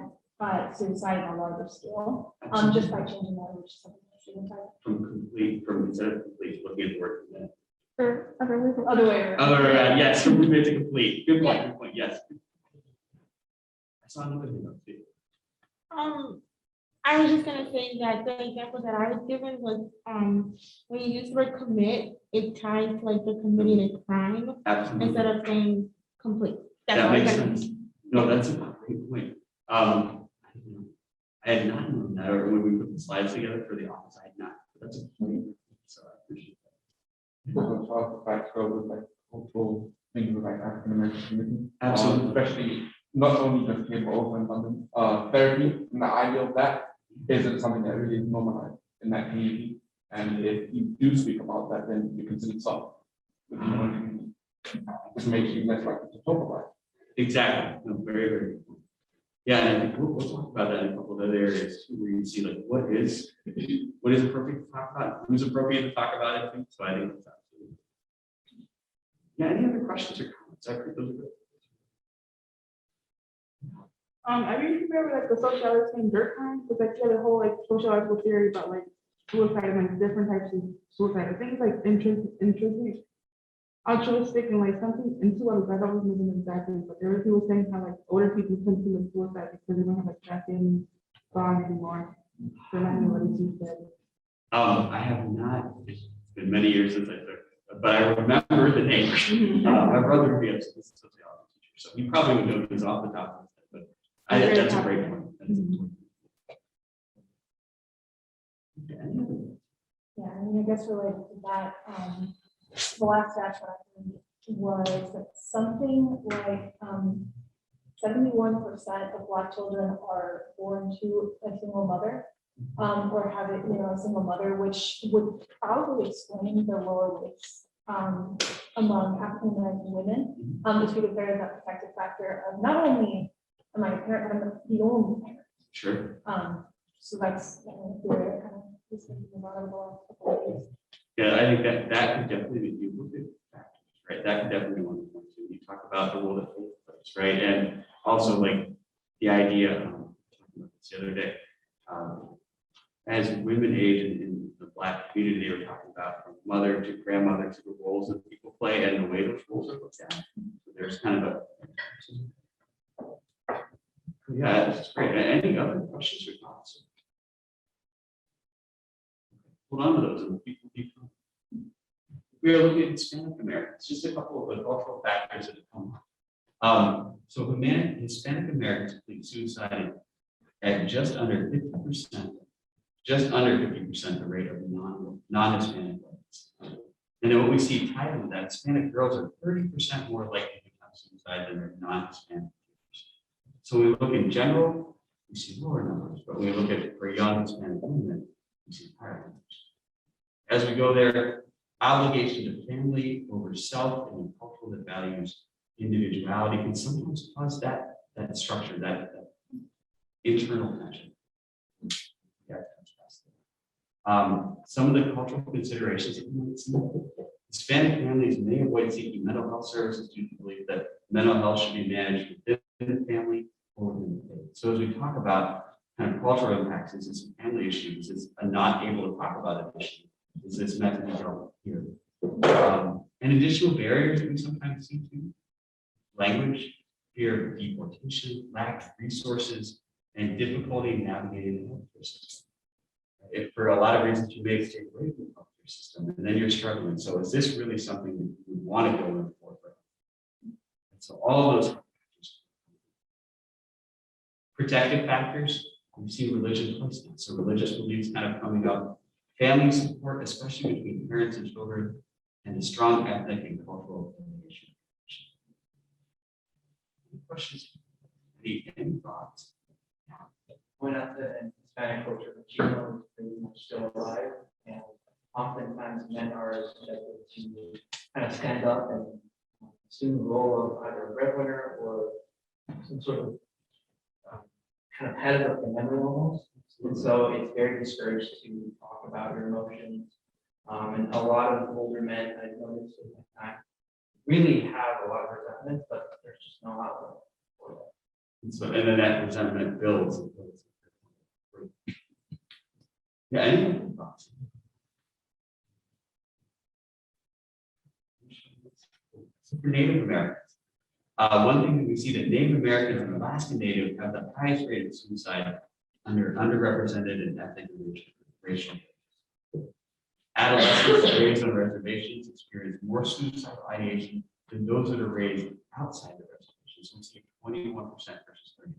suicide on a larger scale, just by changing language. From instead of complete, looking at the word commit. Or other way Other way around, yes, from commit to complete. Good point, yes. saw another thing up too. I was just gonna say that the example that I was given was, when you use the word commit, it ties to, like the committing a crime Absolutely. instead of saying complete. That's That all I makes gotta- sense. No, that's a great point. I had not known that, or when we put the slides together for the office, I had not. That's a point. So I appreciate that. Because of the fact go with like cultural things with like African American community. Absolutely. Especially not only just here, but also in London. Therapy, and the idea of that isn't something that really is normalized in that community. And if you do speak about that, then you consider some. Which makes you less likely to talk about it. Exactly. No, very, very good. Yeah, and I think we'll talk about that in a couple of other areas too, where you see like what is appropriate to talk about, who's appropriate to talk about it. So I think that's absolutely. Yeah, any other questions or comments? I think those are good. Are you familiar with like the socialist thing, Durkheim? Because like, the whole like sociological theory about like suicide and like different types of suicide. I think it's like intrinsic, altruistic, and like something into what I don't remember exactly, but there were people saying how like older people tend to commit suicide because they don't have like that in bond anymore. So I don't know what you said. I have not, it's been many years since I took, but I remember the name. My brother would be a sociology teacher, so he probably would know this off the top of his head, but that's a great point. That's a point. Okay, any other- Yeah, I mean, I guess related to that, the last stat I heard was something like 71% of Black children are born to a single mother, or have it, a single mother, which would probably explain the lower rates among African American women, just because there is that protective factor of not only am I a parent, but I'm the only parent. Sure. So that's where kind of this is about over the last couple of years. Yeah, I think that could definitely be duplicated factors, right? That could definitely be one of the points. You talk about the role that faith plays, right? And also like the idea, talking about this the other day, as women age in the Black community, they were talking about from mother to grandmother to the roles that people play and the way those roles are looked at. So there's kind of yeah, this is great. Any other questions or thoughts? Hold on to those and people keep going. We are looking at Hispanic Americans, just a couple of the cultural factors that have come up. So Hispanic Americans plead suicide at just under 50%, the rate of non-Hispanic whites. And then what we see tied with that, Hispanic girls are 30% more likely to commit suicide than their non-Hispanic peers. So when we look in general, we see lower numbers, but when we look at for young Hispanic women, we see higher numbers. As we go there, obligation to family over self and a culture that values individuality can sometimes cause that structure, that internal tension. Some of the cultural considerations that we might see. Hispanic families may avoid seeking mental health services due to the belief that mental health should be managed within the family or within the faith. So as we talk about kind of cultural impacts, is this a family issue? Is this a not able to talk about an issue? Is this method of here? And additional barriers that we sometimes see too. Language, fear of deportation, lack of resources, and difficulty in navigating the healthcare system. If for a lot of reasons you may stay away from the healthcare system, and then you're struggling. So is this really something that you want to go in for? And so all of those factors. Protective factors, we see religion placement. So religious beliefs kind of coming up. Family support, especially between parents and children, and a strong ethnic and cultural affiliation. Any questions? Any thoughts? Point out that in Hispanic culture, the Chino is pretty much still alive, and oftentimes men are subjected to kind of stand up and assume the role of either a breadwinner or some sort of kind of head of the family almost. And so it's very discouraged to talk about your emotions. And a lot of older men, I've noticed in my time, really have a lot of resentment, but there's just no outlet for that. And so, and then that resentment builds. And builds. Yeah, any other thoughts? So for Native Americans, One thing that we see that Native Americans and Alaskan Native have the highest rate of suicide under underrepresented and ethnic and racial. Adolescents raised on reservations experience more suicidal ideation than those that are raised outside the reservation. So we see 21% versus 30%.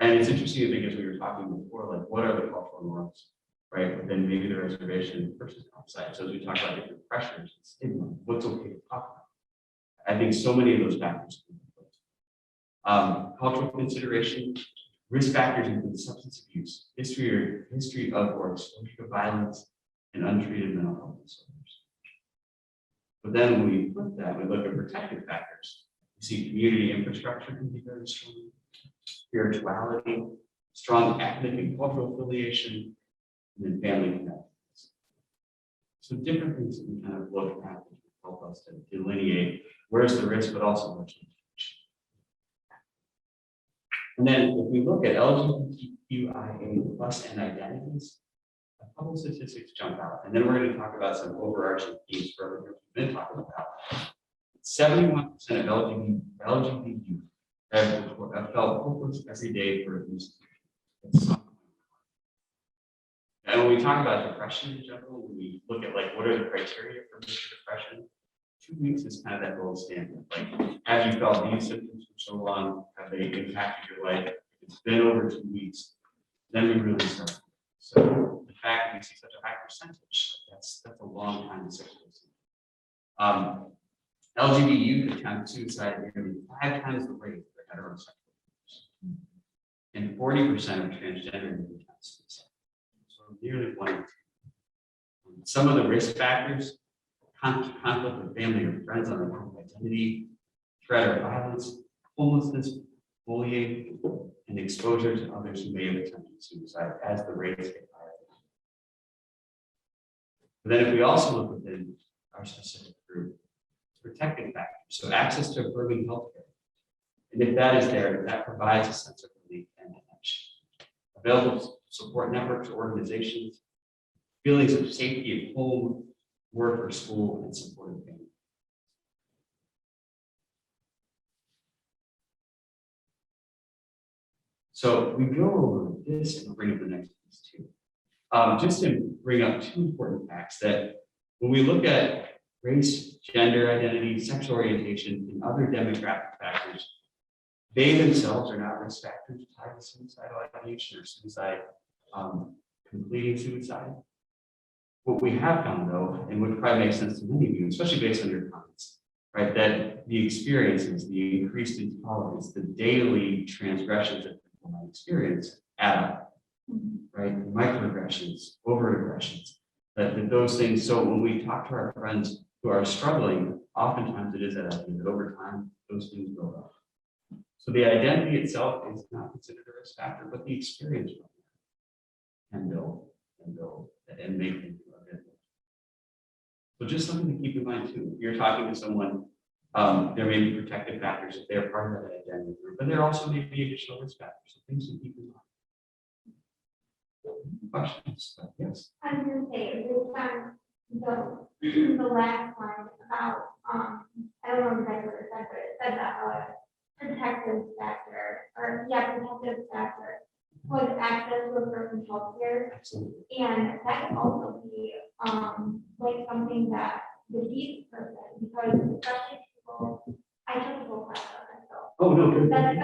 And it's interesting because we were talking before, like what are the cultural norms, right? Within maybe the reservation versus outside. So as we talk about different pressures, and stigma, what's okay to talk about? I think so many of those factors. Cultural consideration, risk factors include substance abuse, history of or exposure to violence, and untreated mental health disorders. But then when we flip that, we look at protective factors. We see community infrastructure can be very strong, spirituality, strong ethnic and cultural affiliation, and then family connections. So different things that we kind of look at to help us to delineate where's the risk, but also where's the potential. And then if we look at LGBTQIA plus and identities, a couple of statistics jump out, and then we're going to talk about some overarching themes for everything we've been talking about. 71% of LGBT youth have felt hopeless every day for at least 2 years. And when we talk about depression in general, when we look at like what are the criteria for depression, 2 weeks is kind of that gold standard. Like, have you felt these symptoms for so long? Have they impacted your life? If it's been over 2 weeks, then we really start. So the fact that we see such a high percentage, that's a long time to sit with. LGBT youth attempt suicide at nearly 5 times the rate of heterosexual youth. And 40% of transgender youth attempt suicide. So nearly 1 in 2. Some of the risk factors, conflict with family or friends on their own identity, threat or violence, homelessness, bullying, and exposure to others who may have attempted suicide as the rates get higher. But then if we also look within our specific group, protective factors, so access to affirming healthcare. And if that is there, that provides a sense of relief and connection. Available support networks, organizations, feelings of safety at home, work or school, and supportive family. So we go over this and we'll bring up the next piece too. Just to bring up 2 important facts that when we look at race, gender identity, sexual orientation, and other demographic factors, they themselves are not risk factors tied to suicidal ideation or suicide, completing suicide. What we have found though, and would probably make sense to many of you, especially based on your comments, right, that the experiences, the increased intolerance, the daily transgressions that people might experience add up, right? Microaggressions, overaggressions, that those things. So when we talk to our friends who are struggling, oftentimes it is that idea that over time, those things build up. So the identity itself is not considered a risk factor, but the experience can build and make things good. So just something to keep in mind too. If you're talking to someone, there may be protective factors if they're part of that identity group, but there also may be additional risk factors, so things to keep in mind. Questions? Yes. I was gonna say, the last line about, I don't know exactly what it said, but it said that protective factor, protective factor was access to a person's healthcare. And that can also be, like something that defeats the person, because especially people, I took a whole class on myself. Oh, no, good. That's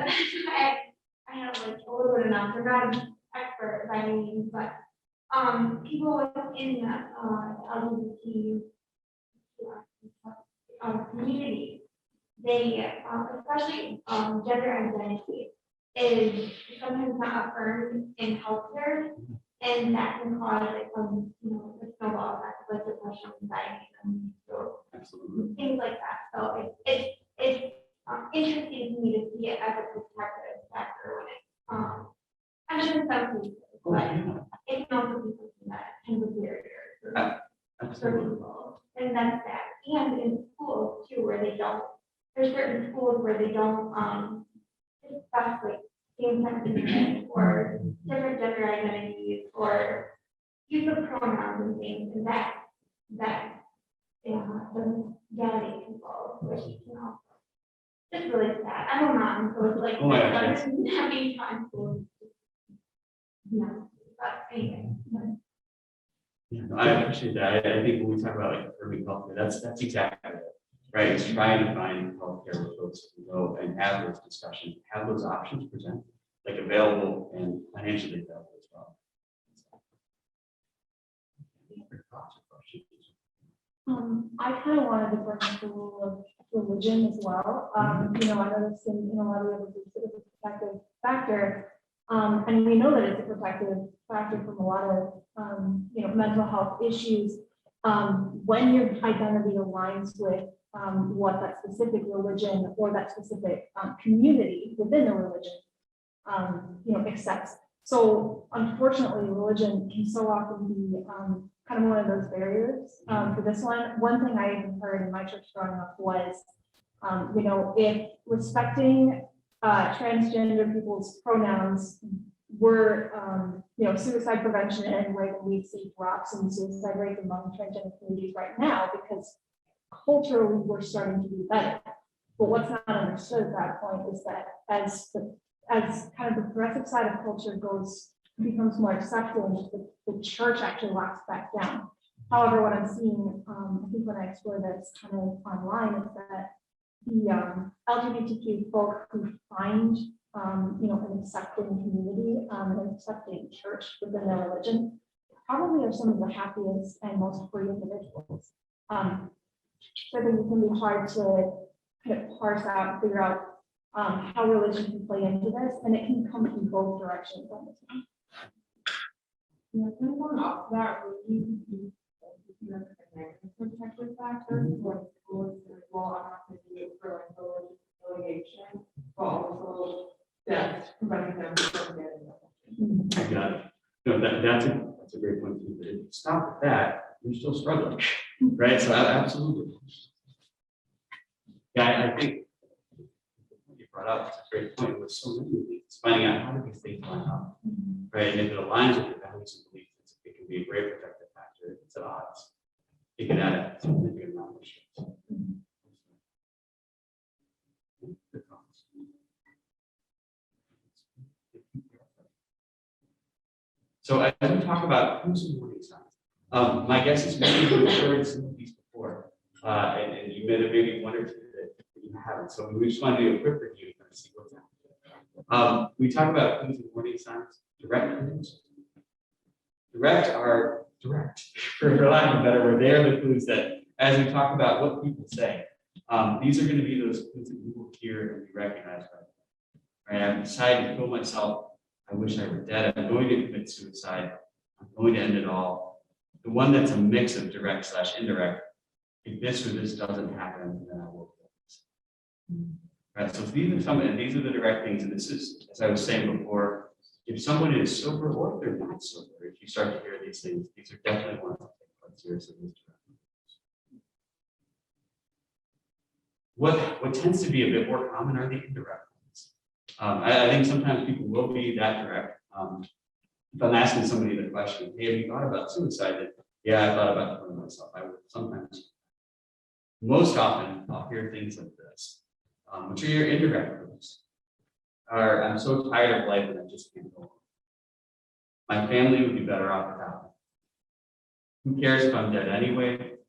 I have like a little bit of knowledge. I'm not an expert by any means, but people within the LGBT community, they especially gender identity is sometimes not affirmed in healthcare, and that can cause like some, the snowball effect, like depression, anxiety, and so things like that. So it's interesting to me to see it as a protective factor when it's I mean, in some cases, but it can also be something that can be a barrier for people, and that's that. And in schools too, where they don't, there's certain schools where they don't discuss like same-sex attraction or different gender identities or use of pronouns and things, and that doesn't validate people, which also It's really sad. I'm a mom, so it's like, Oh my my son gosh. isn't having time for. No, but anyway. Yeah, no, I appreciate that. I think when we talk about like urban healthcare, that's exactly it, right? It's trying to find healthcare where folks can go and have those discussions, have those options presented, like available and financially available as well. Any other thoughts or questions? I kind of wanted to bring up the role of religion as well. You know, I noticed in a lot of the other groups, it was a protective factor. And we know that it's a protective factor from a lot of, you know, mental health issues. When your identity aligns with what that specific religion or that specific community within the religion, you know, accepts. So unfortunately, religion can so often be kind of one of those barriers for this one. One thing I even heard in my church growing up was, you know, if respecting transgender people's pronouns were, you know, suicide prevention in any way, then we'd see drops in suicide rates among transgender communities right now, because culturally we're starting to do better. But what's not understood at that point is that as kind of the progressive side of culture becomes more accepting, the church actually locks back down. However, what I'm seeing, I think when I explore this kind of online, is that the LGBTQ folk who find, you know, an accepting community, an accepting church within their religion, probably are some of the happiest and most free individuals. So I think it can be hard to kind of parse out and figure out how religion can play into this, and it can come from both directions on this one. Yeah, kind of going off that, really, protective factors, like schools, well, I'm not going to do it for like religious affiliation, but also that's preventing them from getting I got it. No, that's a great point too. But if you stop at that, you're still struggling, right? So absolutely. Yeah, I think what you brought up is a great point. With so many of these, finding out how do these things line up, right? And if it aligns with your values and beliefs, it can be a great protective factor. If it's at odds, it can add a significant amount of stress. Good comments. So as we talk about who's in warning signs, my guess is maybe you've heard some of these before, and you may have maybe one or two that you haven't. So we just want to do a quick review and see what's happening. We talk about clues and warning signs, direct clues. Direct are direct, for lack of a better word. They are the clues that, as we talk about what people say, these are going to be those clues that you will hear and be recognized by. Right? I've decided to kill myself. I wish I were dead. I'm going to commit suicide. I'm going to end it all. The one that's a mix of direct / indirect. If this or this doesn't happen, then I will kill myself. Right. So these are the direct things. And this is, as I was saying before, if someone is sober or if they're not sober, if you start to hear these things, these are definitely ones to take quite seriously. What tends to be a bit more common are the indirect ones. I think sometimes people will be that direct. If I'm asking somebody the question, hey, have you thought about suicide? Then, yeah, I thought about killing myself. I would sometimes, most often, I'll hear things like this, which are your indirect ones. Or I'm so tired of life that I just can't go on. My family would be better off without me. Who cares if I'm dead anyway?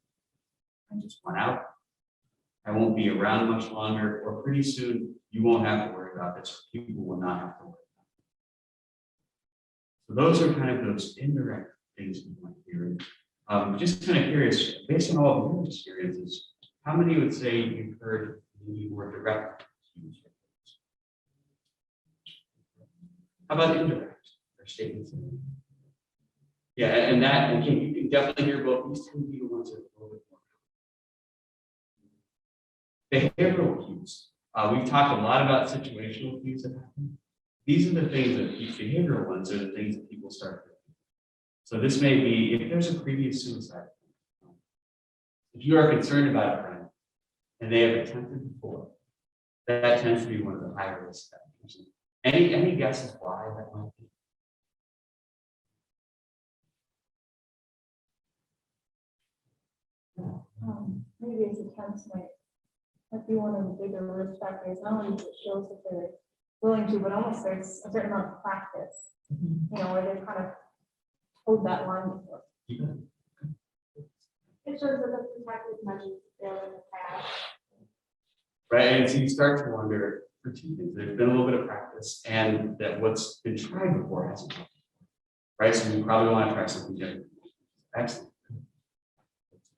I just want out. I won't be around much longer, or pretty soon you won't have to worry about this. People will not have to worry about it. So those are kind of those indirect things we want to hear. Just kind of curious, based on all of your experiences, how many would say you've heard the more direct cues? How about indirect or statements? Yeah, and that, again, you can definitely hear both. These tend to be the ones that are a little bit more. Behavioral cues. We've talked a lot about situational cues that happen. These are the things that these behavioral ones are the things that people start with. So this may be if there's a previous suicide. If you are concerned about a friend and they have attempted before, that tends to be one of the higher risk factors. Any guesses why that might be? Previous attempts might be one of the bigger risk factors, not only does it shows that they're willing to, but almost there's a certain amount of practice, you know, where they kind of hold that line before. It shows that the protective measures failed in the past. Right, and so you start to wonder for two things, there's been a little bit of practice and that what's been tried before hasn't worked. Right, so you probably want to try something different. Excellent.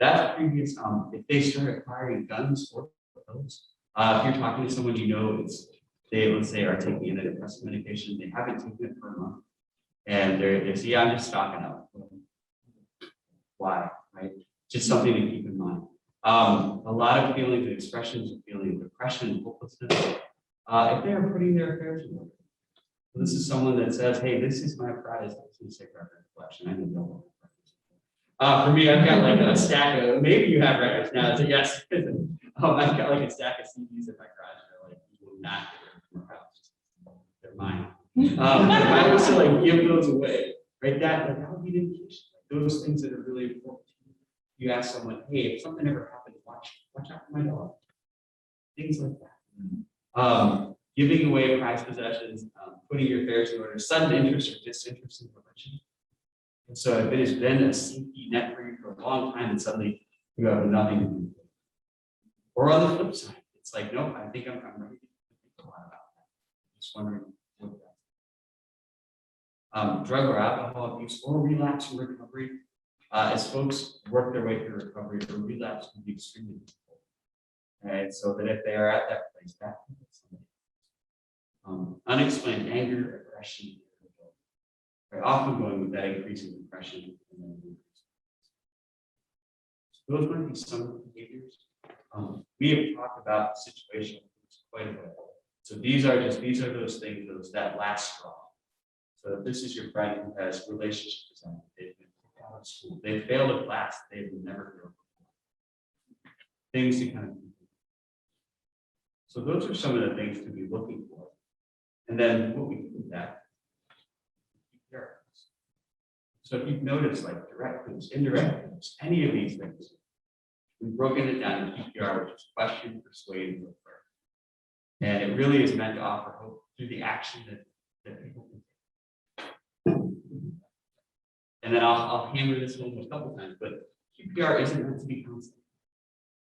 That's previous, if they start acquiring guns or those, if you're talking to someone you know, they, let's say, are taking antidepressant medication, they haven't taken it for a month. And they say, yeah, I'm just stocking up. Why, right? Just something to keep in mind. A lot of feelings and expressions of feeling depression and hopelessness, if they are putting their affairs in order. This is someone that says, hey, this is my prize, this is a record collection, I need to know. For me, I've got like a stack of, maybe you have records now, so yes. I've got like a stack of CDs in my garage, that like, you will not get rid of my house. They're mine. If I was to like give those away, right, that would be an indication. Those things that are really important. You ask someone, hey, if something ever happened, watch out for my dog. Things like that. Giving away prized possessions, putting your affairs in order, sudden interest or disinterest in religion. And so if it has been a safety net for you for a long time, and suddenly you have nothing to do with it. Or on the flip side, it's like, nope, I think I'm ready to think a lot about that. Just wondering what that's. Drug or alcohol abuse or relapse and recovery. As folks work their way through recovery, or relapse can be extremely difficult. And so that if they are at that place, that can be somebody. Unexplained anger, aggression, right, often going with that increasing depression. And then so those might be some of the behaviors. We have talked about the situation quite a bit. So these are those things, that last straw. So if this is your friend who has relationship anxiety, they've been kicked out of school, they failed a class, they've never failed before. Things to kind of. So those are some of the things to be looking for. And then what we do with that. So if you've noticed like direct clues, indirect clues, any of these things, we've broken it down in PPR, which is question, persuade, and refer. And it really is meant to offer hope through the action that people can take. And then I'll hammer this one a couple times, but PPR isn't meant to be constant.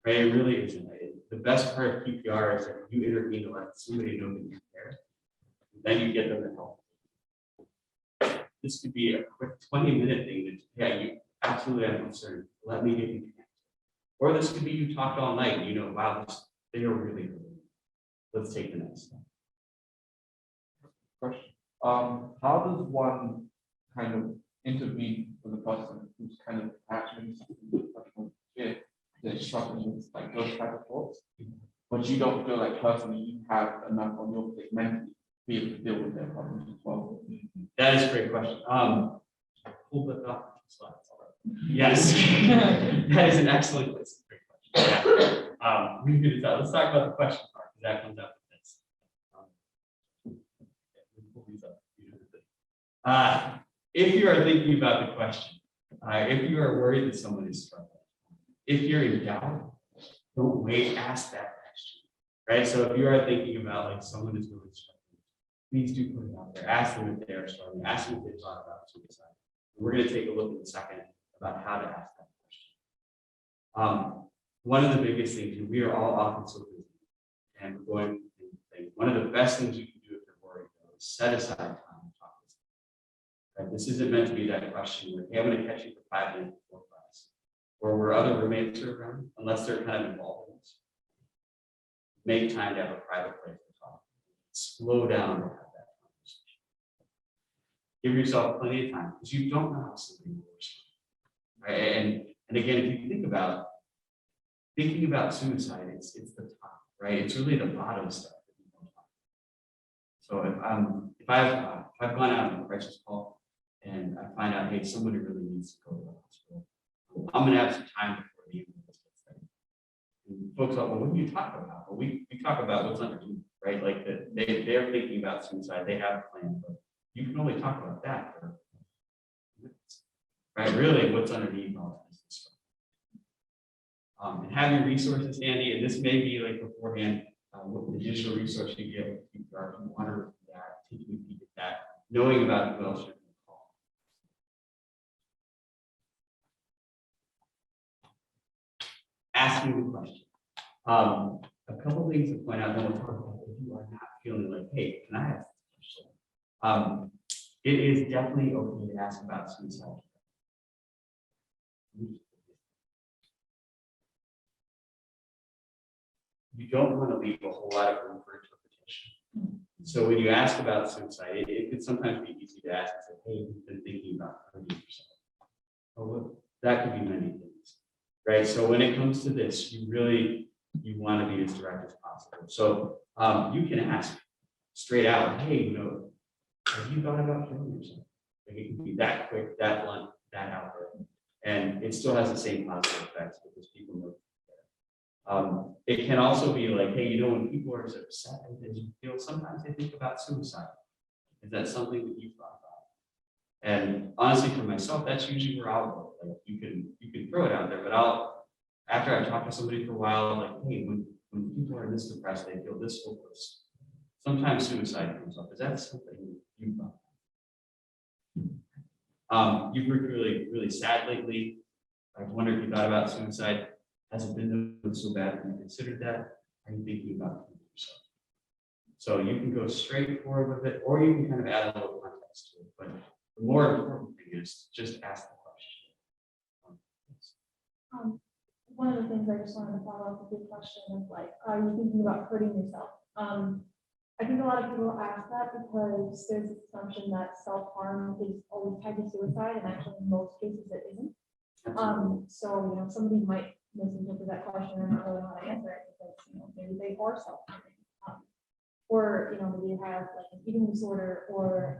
Right? It really isn't. The best part of PPR is that you intervene to let somebody know that you care. Then you get them to help. This could be a quick 20-minute thing that, yeah, you absolutely have concern. Let me get you connected. Or this could be you talked all night, you know, wow, they are really good. Let's take the next step. Question. How does one kind of intervene for the person who's kind of actually they're struggling with like those type of thoughts, but you don't feel like personally you have enough on your plate mentally to be able to deal with their problems as well? That is a great question. Pull that off the slides. Yes, that is an excellent question. Great question. Yeah. We can do that. Let's talk about the question part, because that comes out with this. If you are thinking about the question, if you are worried that someone is struggling, if you're in doubt, don't wait, ask that question, right? So if you are thinking about like someone is really struggling, please do put it out there. Ask them if they are struggling. Ask them if they thought about suicide. We're going to take a look in a second about how to ask that question. One of the biggest things, and we are all often so busy, and we're going through things. One of the best things you can do if you're worried, though, is set aside time to talk to someone. Right? This isn't meant to be that question where, hey, I'm going to catch you for 5 minutes before class, or where other roommates are around, unless they're kind of involved in this. Make time to have a private place to talk. Slow down and have that conversation. Give yourself plenty of time, because you don't know how somebody will respond. Right? And again, if you think about thinking about suicide, it's the top, right? It's really the bottom stuff that we don't talk about. So if I've gone out on a crisis call and I find out, hey, somebody really needs to go to the hospital, I'm going to have some time before the ambulance gets there. And folks are, well, what do you talk about? Well, we talk about what's underneath, right? Like they're thinking about suicide, they have a plan, but you can only talk about that for minutes, right? Really, what's underneath all that is the stuff. And have your resources handy, and this may be like beforehand, what additional resource you get, if you want to review that, taking a peek at that, knowing about who else you're going to call. Asking the question. A couple things to point out, then we'll talk about if you are not feeling like, hey, can I ask this question? It is definitely okay to ask about suicide. You don't want to leave a whole lot of room for interpretation. So when you ask about suicide, it can sometimes be easy to ask and say, hey, you've been thinking about hurting yourself. Oh, well, that could be many things, right? So when it comes to this, you want to be as direct as possible. So you can ask straight out, hey, have you thought about killing yourself? Like it can be that quick, that blunt, that out there. And it still has the same positive effects because people know. It can also be like, hey, when people are upset and you feel, sometimes they think about suicide. Is that something that you thought about? And honestly, for myself, that's usually where I'll go. Like you can throw it out there, but after I've talked to somebody for a while, like, hey, when people are this depressed, they feel this hopeless. Sometimes suicide comes up. Is that something you thought? You've worked really, really sad lately. I wonder if you thought about suicide. Has it been so bad? Have you considered that? Are you thinking about killing yourself? So you can go straight forward with it, or you can kind of add a little context to it. But the more important thing is just ask the question. One of the things I just wanted to follow up with your question is like, are you thinking about hurting yourself? I think a lot of people ask that because there's this assumption that self-harm is always tied to suicide, and actually in most cases it isn't. So somebody might misinterpret that question and not really want to answer it because maybe they are self-harming, or maybe you have like an eating disorder, or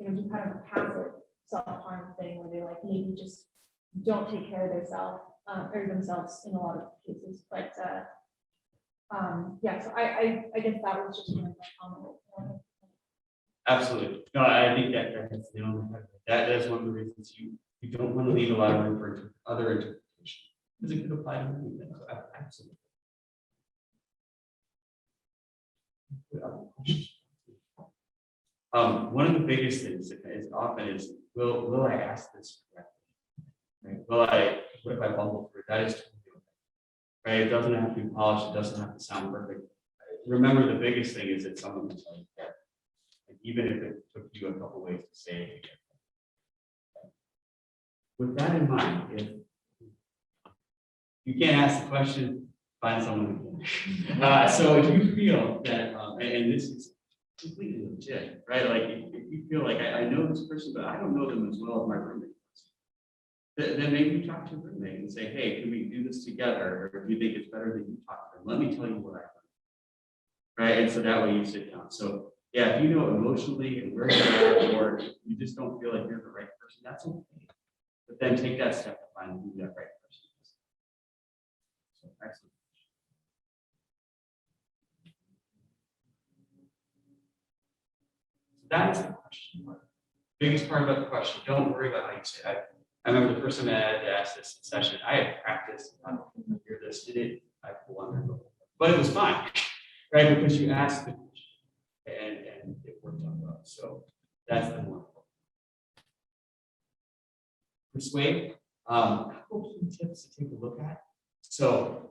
do kind of a passive self-harm thing where they like maybe just don't take care of themselves in a lot of cases. But yeah, so I guess that was just my comment. Absolutely. No, I think that's the only that is one of the reasons you don't want to leave a lot of room for other interpretation. Because it could apply to many things. Absolutely. One of the biggest things is often is, will I ask this correctly? Right? What if I bumble through? That is totally okay. Right? It doesn't have to be polished. It doesn't have to sound perfect. Remember, the biggest thing is that someone can tell you that. Even if it took you a couple ways to say it again. With that in mind, if you can't ask the question, find someone who can. So if you feel that, and this is completely legit, right? Like if you feel like I know this person, but I don't know them as well as my roommate does, then maybe you talk to your roommate and say, hey, can we do this together? Or if you think it's better that you talk to them, let me tell you what I learned. Right? And so that way you sit down. So yeah, if you know emotionally and where you're at, or you just don't feel like you're the right person, that's okay. But then take that step to find who that right person is. So excellent. So that is the question part. Biggest part about the question, don't worry about how you say it. I remember the person that I had to ask this session, I had practiced, I don't know if you hear this, I wondered, but it was fine, right? Because you asked the question and it worked out well. So that's the more important. Persuade, a couple key tips to take a look at. So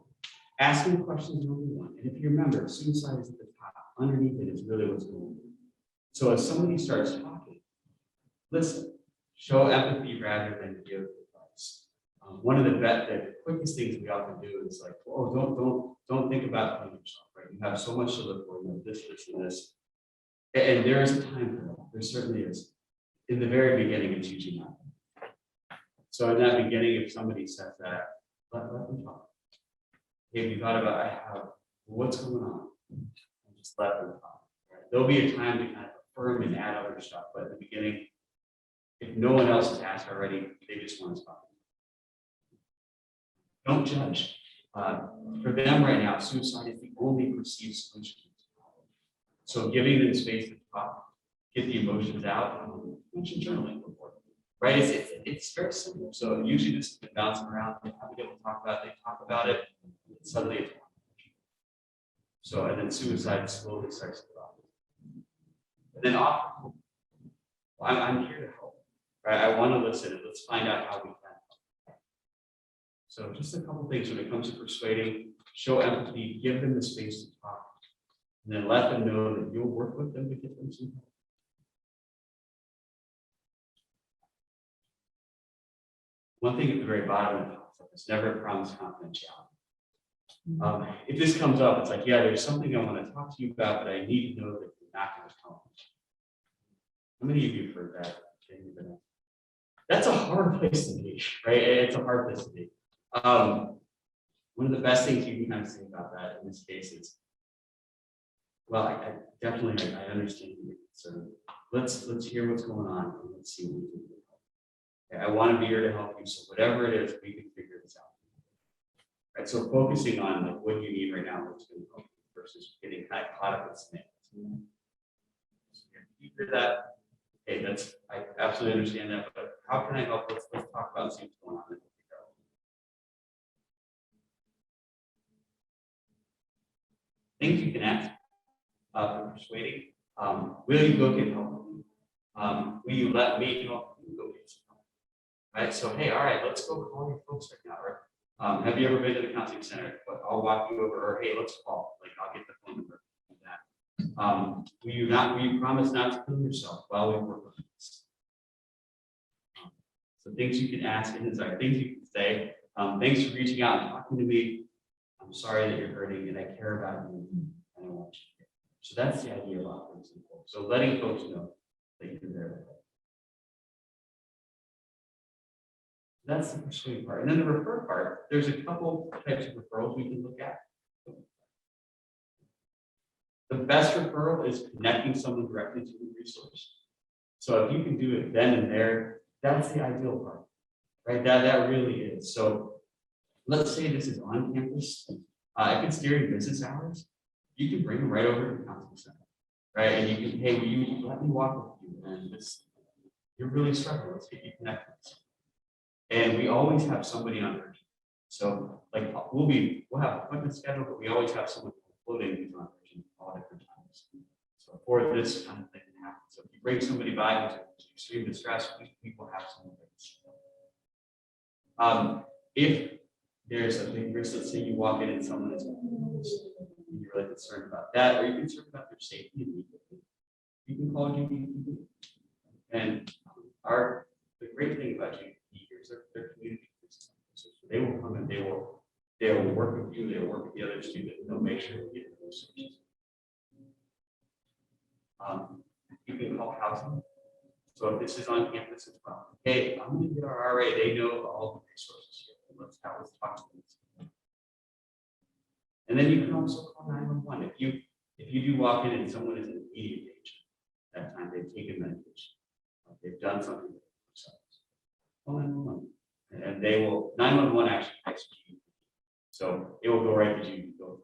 asking questions number one, and if you remember, suicide is at the top. Underneath it is really what's going on. So if somebody starts talking, listen, show empathy rather than give advice. One of the quickest things we often do is like, oh, don't think about killing yourself, right? You have so much to live for, this, and this. And there is a time for that. There certainly is. In the very beginning, it's usually not. So in that beginning, if somebody says that, let them talk. If you thought about what's going on, just let them talk. Right? There'll be a time to kind of affirm and add other stuff, but at the beginning, if no one else has asked already, they just want to talk. Don't judge. For them right now, suicide is the only perceived solution to this problem. So giving them space to talk, get the emotions out, mention journaling before. right? It's very simple. So usually this has been bouncing around, they haven't been able to talk about it, they talk about it, and suddenly it's. So, and then suicide slowly starts to drop. And then often, I'm here to help, right? I want to listen and let's find out how we can help. So just a couple things when it comes to persuading, show empathy, give them the space to talk, and then let them know that you'll work with them to get them some help. One thing at the very bottom of the concept is never promise confidentiality. If this comes up, it's like, yeah, there's something I want to talk to you about, but I need to know that you're not going to tell me. How many of you have heard that? That's a hard place to be, right? It's a hard place to be. One of the best things you can kind of say about that in this case is, well, I definitely understand your concern. Let's hear what's going on and let's see what we can do. Okay, I want to be here to help you. So whatever it is, we can figure this out. Right, so focusing on like what you need right now, what's going to help you versus getting kind of caught up in semantics. So you hear that? Hey, I absolutely understand that, but how can I help? Let's talk about and see what's going on. Things you can ask for persuading. Will you go get help? Will you let me help you go get some help? Right. So hey, all right, let's go call your folks right now. Right. Have you ever been to the counseling center? But I'll walk you over, or hey, let's call. Like I'll get the phone number. Will you promise not to kill yourself while we work on this? So things you can ask and desire, things you can say. Thanks for reaching out and talking to me. I'm sorry that you're hurting and I care about you and I want you. So that's the idea of offering support. So letting folks know that you're there. That's the persuade part. And then the refer part, there's a couple types of referrals we can look at. The best referral is connecting someone directly to the resource. So if you can do it then and there, that's the ideal part, right? That really is. So let's say this is on campus. If it's during business hours, you can bring them right over to the counseling center, right? And you can, hey, will you let me walk with you? And you're really struggling. Let's get you connected. And we always have somebody on urgent. So like we'll have appointments scheduled, but we always have someone floating who's on urgent all different times. So for this kind of thing to happen. So if you bring somebody by who's extreme distress, we will have someone there. If there's a big risk, let's say you walk in and someone is you're really concerned about that, or you're concerned about their safety immediately, you can call GPD. And the great thing about GPD here is they're community. So they will come and they will work with you, they will work with the other student, and they'll make sure we get the resources. You can call housing. So if this is on campus as well, hey, I'm going to get our RA, they know all the resources here. Let's talk to them. And then you can also call 911 if you do walk in and someone is in immediate danger. That time they've taken medication, they've done something with themselves. Call 911, and they will 911 actually text you, so it will go right to you. Go.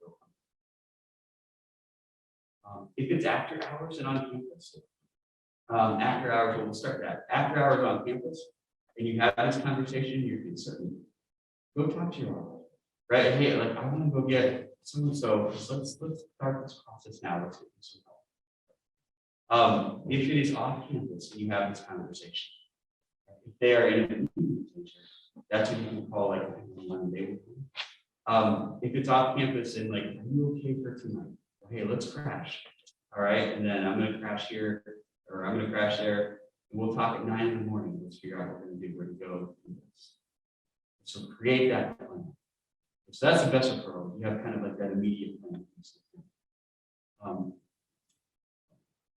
If it's after hours and on campus, after hours, we'll start that. After hours on campus, and you have this conversation, you're concerned. Go talk to your RA, right? Hey, like I want to go get so let's start this process now. Let's get some help. If it is off campus and you have this conversation, if they are in a immediate danger, that's what you can call like one day. If it's off campus and like, are you okay for tonight? Hey, let's crash. All right, and then I'm gonna crash here, or I'm gonna crash there, and we'll talk at 9 in the morning. Let's figure out what we're gonna do, where to go. So create that plan. So that's the best referral. You have kind of like that immediate plan.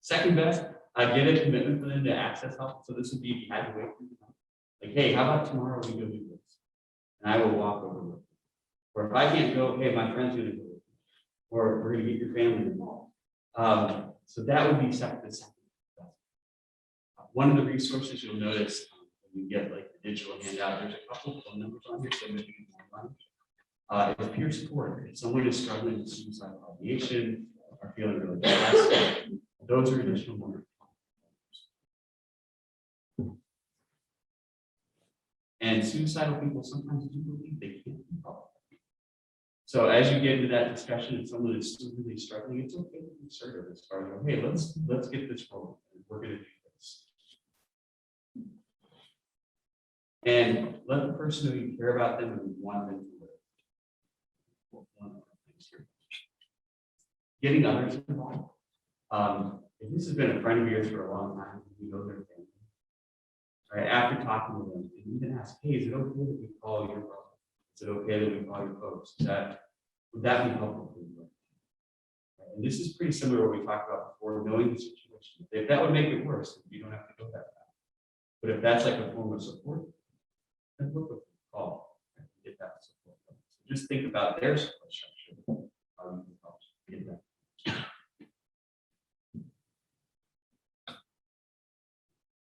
Second best, get a commitment for them to access help. So this would be if you had to wait for them. Like, hey, how about tomorrow we go do this? And I will walk over with you. Or if I can't go, hey, my friend's gonna go with you. Or we're gonna get your family involved. So that would be the second best. One of the resources you'll notice when you get like the digital handout, there's a couple of phone numbers on here, so maybe you can find it's peer support. If someone is struggling with suicidal ideation or feeling really stressed, those are additional ones. And suicidal people sometimes do believe they can't be helped. So as you get into that discussion and someone is still really struggling, it's okay to be assertive as far as, hey, let's get this rolling. We're gonna do this. And let the person who you care about them and want them to live. One of the things here. Getting others involved. If this has been a friend of yours for a long time, you know their family. Right, after talking to them, and even ask, hey, is it okay that we call your brother? Is it okay that we call your folks? Would that be helpful for you? Right, and this is pretty similar to what we talked about before, knowing the situation. If that would make it worse, you don't have to go that far. But if that's like a form of support, then look what you call, right, and get that support. So just think about their support structure. How you can help get that.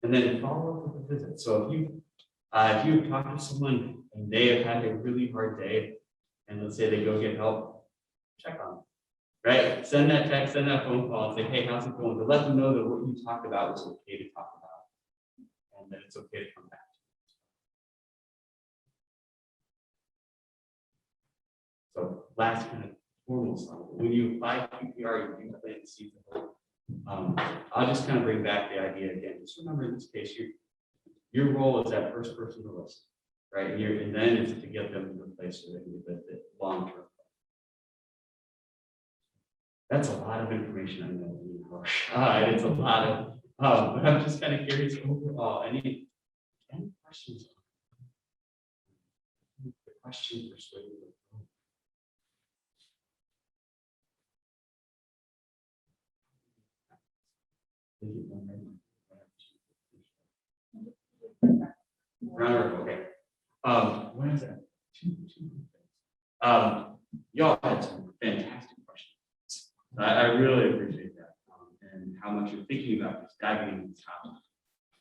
And then follow up with a visit. So if you've talked to someone and they have had a really hard day, and let's say they go get help, check on them, right? Send that text, send that phone call, and say, hey, how's it going? To let them know that what you talked about was okay to talk about, and that it's okay to come back. So last kind of formal stuff. When you apply PPR, you do plan to see the whole. I'll just kind of bring back the idea again. Just remember in this case, your role is that first person to listen, right? And then it's to get them to the place where they can get the long term. That's a lot of information. I know. It's a lot of, but I'm just kind of curious overall. Any questions? The question persuaded. Runner, okay. What is that? Y'all had some fantastic questions. I really appreciate that. And how much you're thinking about this, diving into this topic.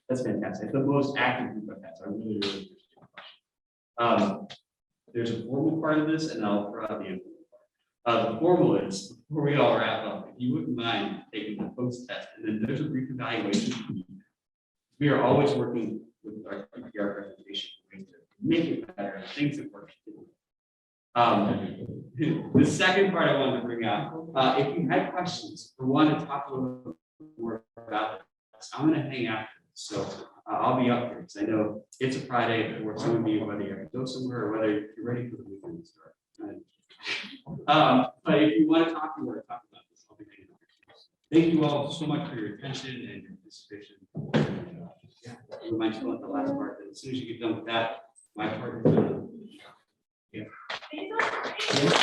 That's fantastic. The most active group I've had, so I really appreciate the question. There's a formal part of this, and I'll throw out the informal part. The formal is, before we all wrap up, if you wouldn't mind taking the post test, and then there's a brief evaluation. We are always working with our PPR presentation to make it better, things that work. The second part I wanted to bring out, if you had questions or want to talk a little more about this, I'm going to hang out. So I'll be up here because I know it's a Friday for some of you, whether you have to go somewhere or whether you're ready for the weekend to start. But if you want to talk more, talk about this. I'll be hanging out. Thank you all so much for your attention and your participation. You might just want the last part, and as soon as you get done with that, my part is done. Yeah. Thanks so much.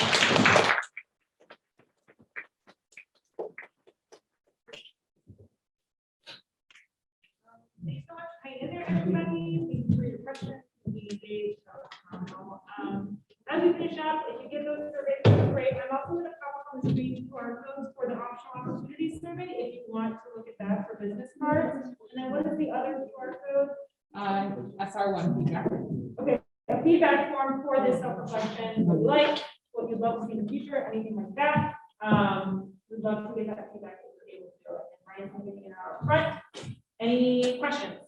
Hi there, everybody. Thanks for your questions. As we finish up, if you get those surveys, that's great. I'm also going to pop on the screen QR codes for the optional opportunity survey if you want to look at that for business cards. And then what is the other QR code? SR1 feedback. Okay, a feedback form for this self-reflection, what you like, what you'd love to see in the future, anything like that. We'd love to get that feedback if you're able to do it. And Ryan's going to get it out front. Any questions?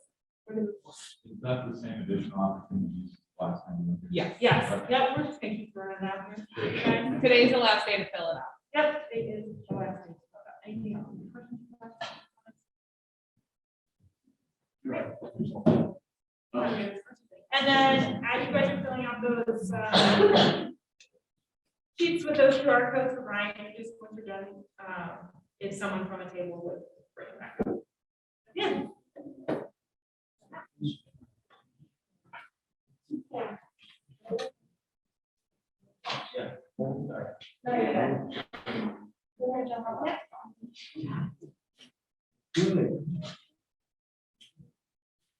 Is that the same additional opportunities last time? you were here? Yes. Yes, yep, we're just thank you for running out here. Okay. Today's the last day to fill it out. Yep, it is the last thing. Anything else? And then as you guys are filling out those sheets with those QR codes for Ryan, just once you're done, if someone from a table would bring it back. Yeah. Good.